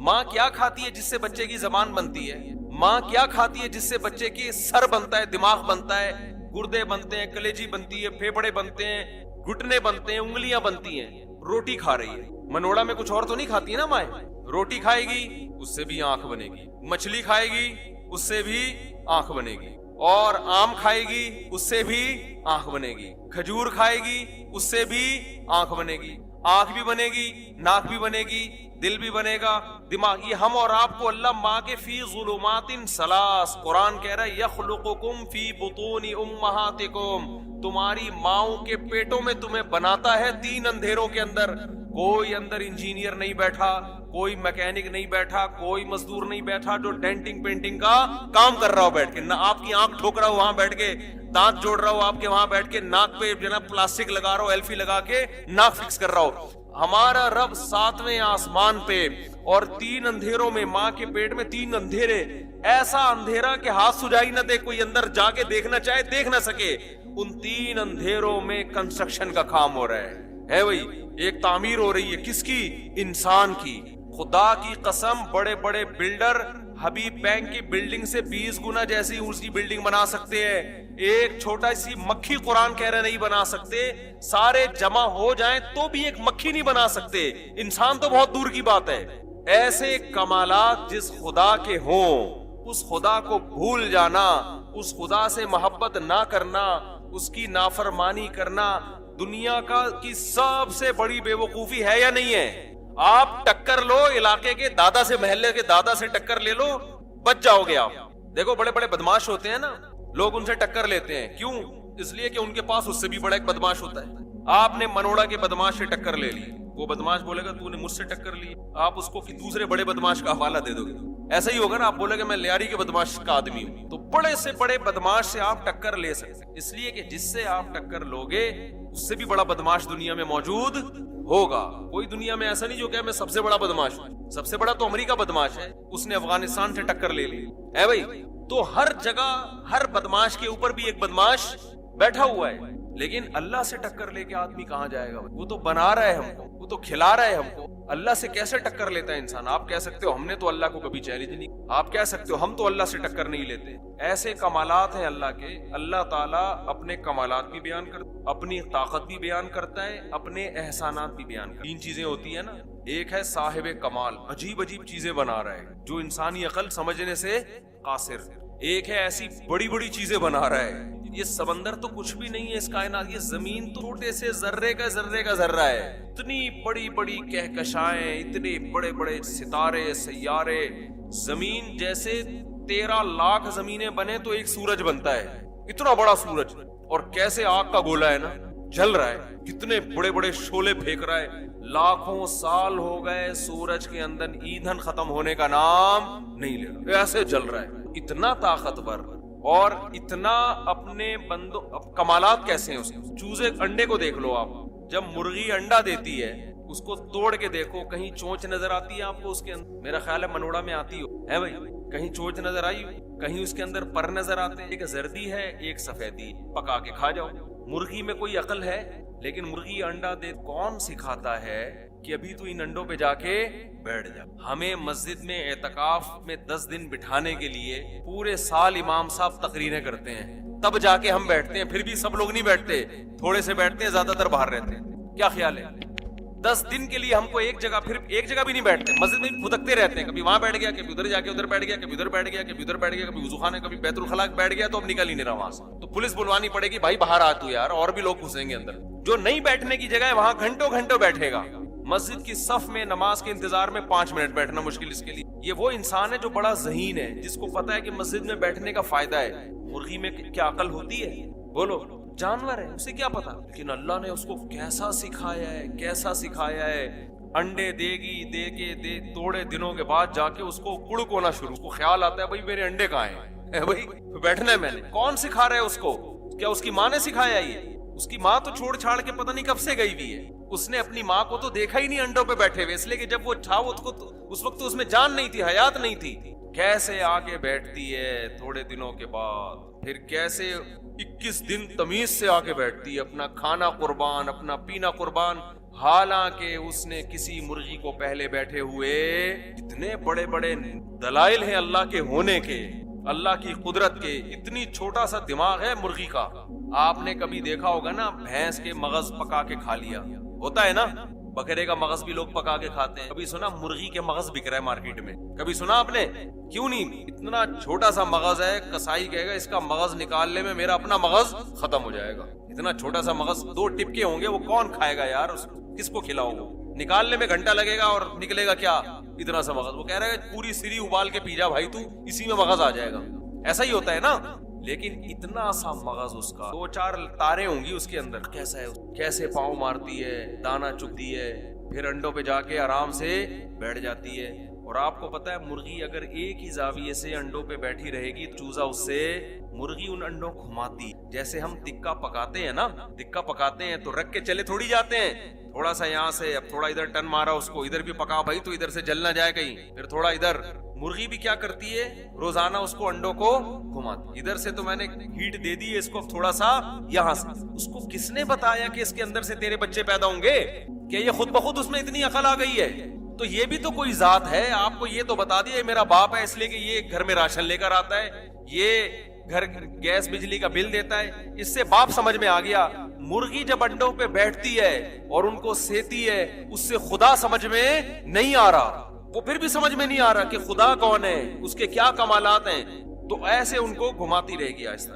ماں کیا کھاتی ہے جس سے بچے کی زبان بنتی ہے؟ ماں کیا کھاتی ہے جس سے بچے کی سر بنتا ہے، دماغ بنتا ہے، گردے بنتے ہیں، کلیجی بنتی ہے، پھیپھڑے بنتے ہیں، گھٹنے بنتے ہیں، انگلیاں بنتی ہیں. روٹی کھا رہی ہے. منوڑا میں کچھ اور تو نہیں کھاتی ہے نا مائیں. روٹی کھائے گی اس سے بھی آنکھ بنے گی، مچھلی کھائے گی اس سے بھی آنکھ بنے گی، اور آم کھائے گی اس سے بھی آنکھ بنے گی، کھجور کھائے گی اس سے بھی آنکھ بنے گی. آنکھ بھی بنے گی، ناک بھی بنے گی، دل بھی بنے گا، دماغ. یہ ہم اور آپ کو اللہ ماں کے فی ظلمات ثلاث، قرآن کہہ رہا ہے یخلقکم فی بطون امہاتکم، تمہاری ماؤں کے پیٹوں میں تمہیں بناتا ہے 3 اندھیروں کے اندر. کوئی اندر انجینئر نہیں بیٹھا، کوئی میکینک نہیں بیٹھا، کوئی مزدور نہیں بیٹھا جو ڈینٹنگ پینٹنگ کا کام کر رہا ہو بیٹھ کے، نہ آپ کی آنکھ ٹھوک رہا ہو وہاں بیٹھ کے، دانت جوڑ رہا ہو آپ کے وہاں بیٹھ کے، ناک پہ جناب پلاسٹک لگا رہا ہو، ایلفی لگا کے ناک فکس کر رہا ہو. ہمارا رب 7ویں آسمان پہ، اور 3 اندھیروں میں، ماں کے پیٹ میں 3 اندھیرے، ایسا اندھیرا کہ ہاتھ سجائی نہ دے، کوئی اندر جا کے دیکھنا چاہے دیکھ نہ سکے. ان 3 اندھیروں میں کنسٹرکشن کا کام ہو رہا ہے بھائی. ایک تعمیر ہو رہی ہے کس کی؟ انسان کی. خدا کی قسم بڑے بڑے بلڈر حبیب بینک کی بلڈنگ سے 20 گنا جیسی اس کی بلڈنگ بنا سکتے ہیں. ایک چھوٹا سی مکھی قرآن کہہ رہے نہیں بنا سکتے. سارے جمع ہو جائیں تو بھی ایک مکھی نہیں بنا سکتے. انسان تو بہت دور کی بات ہے. ایسے کمالات جس خدا کے ہوں، اس خدا کو بھول جانا، اس خدا سے محبت نہ کرنا، اس کی نافرمانی کرنا دنیا کی سب سے بڑی بے وقوفی ہے یا نہیں ہے؟ آپ ٹکر لو علاقے کے دادا سے، محلے کے دادا سے ٹکر لے لو، بچ جاؤ گے آپ. دیکھو بڑے بڑے بدماش ہوتے ہیں نا، لوگ ان سے ٹکر لیتے ہیں. کیوں؟ اس لیے کہ ان کے پاس اس سے بھی بڑا ایک بدماش ہوتا ہے. آپ نے منوڑا کے بدماش سے ٹکر لے لی، وہ بدماش بولے گا تو نے مجھ سے ٹکر لی، آپ اس کو دوسرے بڑے بدماش کا حوالہ دے دو گے. ایسا ہی ہوگا نا، آپ بولے گا میں لیاری کے بدماش کا آدمی ہوں. تو بڑے سے بڑے بدماش سے آپ ٹکر لے سکتے ہیں، اس لیے کہ جس سے آپ ٹکر لوگے اس سے بھی بڑا بدماش دنیا میں موجود ہوگا. کوئی دنیا میں ایسا نہیں جو کہ میں سب سے بڑا بدماش ہوں. سب سے بڑا تو امریکہ بدماش ہے، اس نے افغانستان سے ٹکر لے لی ہے بھائی. تو ہر جگہ ہر بدماش کے اوپر بھی ایک بدماش بیٹھا ہوا ہے. لیکن اللہ سے ٹکر لے کے آدمی کہاں جائے گا؟ وہ تو بنا رہا ہے ہم کو، وہ تو کھلا رہا ہے ہم کو. اللہ سے کیسے ٹکر لیتا ہے انسان؟ آپ کہہ سکتے ہو ہم نے تو اللہ کو کبھی چیلنج نہیں، آپ کہہ سکتے ہو ہم تو اللہ سے ٹکر نہیں لیتے. ایسے کمالات ہیں اللہ کے. اللہ تعالیٰ اپنے کمالات بھی بیان کرتا ہے، اپنی طاقت بھی بیان کرتا ہے، اپنے احسانات بھی بیان کرتا ہے. 3 چیزیں ہوتی ہیں نا. ایک ہے صاحب کمال، عجیب عجیب چیزیں بنا رہا ہے جو انسانی عقل سمجھنے سے قاصر. ایک ہے ایسی بڑی بڑی چیزیں بنا رہا ہے. یہ سمندر تو کچھ بھی نہیں ہے اس کائنات، یہ زمین تو چھوٹے سے ذرے کا ذرہ ہے. اتنی بڑی بڑی کہکشائیں، اتنے بڑے بڑے ستارے، سیارے. زمین جیسے 13 لاکھ زمینیں بنے تو ایک سورج بنتا ہے. اتنا بڑا سورج، اور کیسے آگ کا گولا ہے نا، جل رہا ہے، کتنے بڑے بڑے شعلے پھینک رہا ہے. لاکھوں سال ہو گئے سورج کے اندر ایندھن ختم ہونے کا نام نہیں لے رہا، ایسے جل رہا ہے. اتنا طاقتور اور اتنا اپنے بندوں. اب کمالات کیسے ہیں اس کے؟ چوزے انڈے کو دیکھ لو آپ، جب مرغی انڈا دیتی ہے اس کو توڑ کے دیکھو، کہیں چونچ نظر آتی ہے آپ کو اس کے اندر؟ میرا خیال ہے منوڑا میں آتی ہے بھائی، کہیں چونچ نظر آئی، کہیں اس کے اندر پر نظر آتے ہیں. ایک زردی ہے ایک سفیدی، پکا کے کھا جاؤ. مرغی میں کوئی عقل ہے؟ لیکن مرغی انڈا دے. کون سکھاتا ہے کہ ابھی تو ان انڈوں پہ جا کے بیٹھ جا. ہمیں مسجد میں اعتکاف میں 10 دن بٹھانے کے لیے پورے سال امام صاحب تقریریں کرتے ہیں, تب جا کے ہم بیٹھتے ہیں. پھر بھی سب لوگ نہیں بیٹھتے, تھوڑے سے بیٹھتے ہیں, زیادہ تر باہر رہتے ہیں. کیا خیال ہے؟ 10 دن کے لیے ہم کو ایک جگہ, پھر ایک جگہ بھی نہیں بیٹھتے, مسجد میں پھدکتے رہتے ہیں. کبھی وہاں بیٹھ گیا, کبھی ادھر جا کے ادھر بیٹھ گیا, کبھی ادھر بیٹھ گیا, کبھی ادھر بیٹھ گیا, کبھی وضو خانے, کبھی بیت الخلاء بیٹھ گیا, تو اب نکل ہی نہیں رہا وہاں سے. تو پولیس بلوانی پڑے گی, بھائی باہر آ تو یار, اور بھی لوگ گھسیں گے اندر. جو نہیں بیٹھنے کی جگہ ہے وہاں گھنٹوں گھنٹوں بیٹھے گا. مسجد کی صف میں نماز کے انتظار میں 5 منٹ بیٹھنا مشکل اس کے لیے. یہ وہ انسان ہے جو بڑا ذہین ہے, جس کو پتا ہے کہ مسجد میں بیٹھنے کا فائدہ ہے. مرغی میں کیا عقل ہوتی ہے؟ بولو. جانور ہے, اسے کیا پتا. لیکن اللہ نے اس کو کیسا سکھایا ہے, کیسا سکھایا ہے. انڈے دے گی, دے کے تھوڑے دنوں کے بعد جا کے اس کو کڑک ہونا شروع. اس کو خیال آتا ہے بھائی میرے انڈے کہاں ہیں, بھائی بیٹھنا ہے میں نے. کون سکھا رہا ہے اس کو؟ کیا اس کی ماں نے سکھایا؟ یہ اس کی ماں تو چھوڑ چھاڑ کے پتہ نہیں کب سے گئی ہوئی ہے. اس نے اپنی ماں کو تو دیکھا ہی نہیں انڈوں پہ بیٹھے ہوئے, اس لیے کہ جب وہ تھا اس وقت تو اس میں جان نہیں تھی, حیات نہیں تھی. کیسے آگے بیٹھتی ہے تھوڑے دنوں کے بعد, پھر کیسے 21 دن تمیز سے آگے بیٹھتی ہے, اپنا کھانا قربان, اپنا پینا قربان. حالانکہ اس نے کسی مرغی کو پہلے بیٹھے ہوئے, اتنے بڑے بڑے دلائل ہیں اللہ کے ہونے کے, اللہ کی قدرت کے. اتنی چھوٹا سا دماغ ہے مرغی کا. آپ نے کبھی دیکھا ہوگا نا, بھینس کے مغز پکا کے کھا لیا, ہوتا ہے نا. بکرے کا مغز بھی لوگ پکا کے کھاتے ہیں. کبھی سنا مرغی کے مغز بک رہا ہے مارکیٹ میں؟ کبھی سنا آپ نے؟ کیوں نہیں؟ اتنا چھوٹا سا مغز ہے, کسائی کہے گا اس کا مغز نکالنے میں میرا اپنا مغز ختم ہو جائے گا. اتنا چھوٹا سا مغز, 2 ٹپکے ہوں گے, وہ کون کھائے گا یار, کس کو کھلاؤ؟ وہ نکالنے میں گھنٹہ لگے گا اور نکلے گا کیا اتنا سا مغز. وہ کہہ رہا ہے پوری سری ابال کے پی جا بھائی تو, اسی میں مغز آ جائے گا. ایسا ہی ہوتا ہے نا. لیکن اتنا سا مغز, اس کا 2-4 تاریں ہوں گی اس کے اندر. کیسا ہے, کیسے پاؤں مارتی ہے, دانا چگتی ہے, پھر انڈوں پہ جا کے آرام سے بیٹھ جاتی ہے. اور آپ کو پتا ہے مرغی اگر ایک ہی زاویے سے انڈوں پہ بیٹھی رہے گی, چوزا اس سے, مرغی ان انڈوں کو گھماتی. جیسے ہم تکا پکاتے ہیں نا, تکا پکاتے ہیں تو رکھ کے چلے تھوڑی جاتے ہیں, تھوڑا سا یہاں سے, اب تھوڑا ادھر ٹن مارا اس کو, ادھر بھی پکا بھائی تو ادھر سے جل نہ جائے کہیں, پھر تھوڑا ادھر. مرغی بھی کیا کرتی ہے, روزانہ اس کو انڈوں کو گھماتی. ادھر سے تو میں نے ہیٹ دے دی ہے اس کو, تھوڑا سا یہاں سے. اس کو کس نے بتایا کہ اس کے اندر سے تیرے بچے پیدا ہوں گے؟ کہ یہ خود بخود اس میں اتنی عقل آ گئی ہے؟ تو یہ بھی تو کوئی ذات ہے. آپ کو یہ تو بتا دیا یہ میرا باپ ہے اس لیے کہ یہ گھر میں راشن لے کر آتا ہے, یہ گھر گیس بجلی کا بل دیتا ہے, اس سے باپ سمجھ میں آ گیا. مرغی جب انڈوں پہ بیٹھتی ہے اور ان کو سیتی ہے, اس سے خدا سمجھ میں نہیں آ رہا. وہ پھر بھی سمجھ میں نہیں آ رہا کہ خدا کون ہے, اس کے کیا کمالات ہیں. تو ایسے ان کو گھماتی رہے گی آہستہ.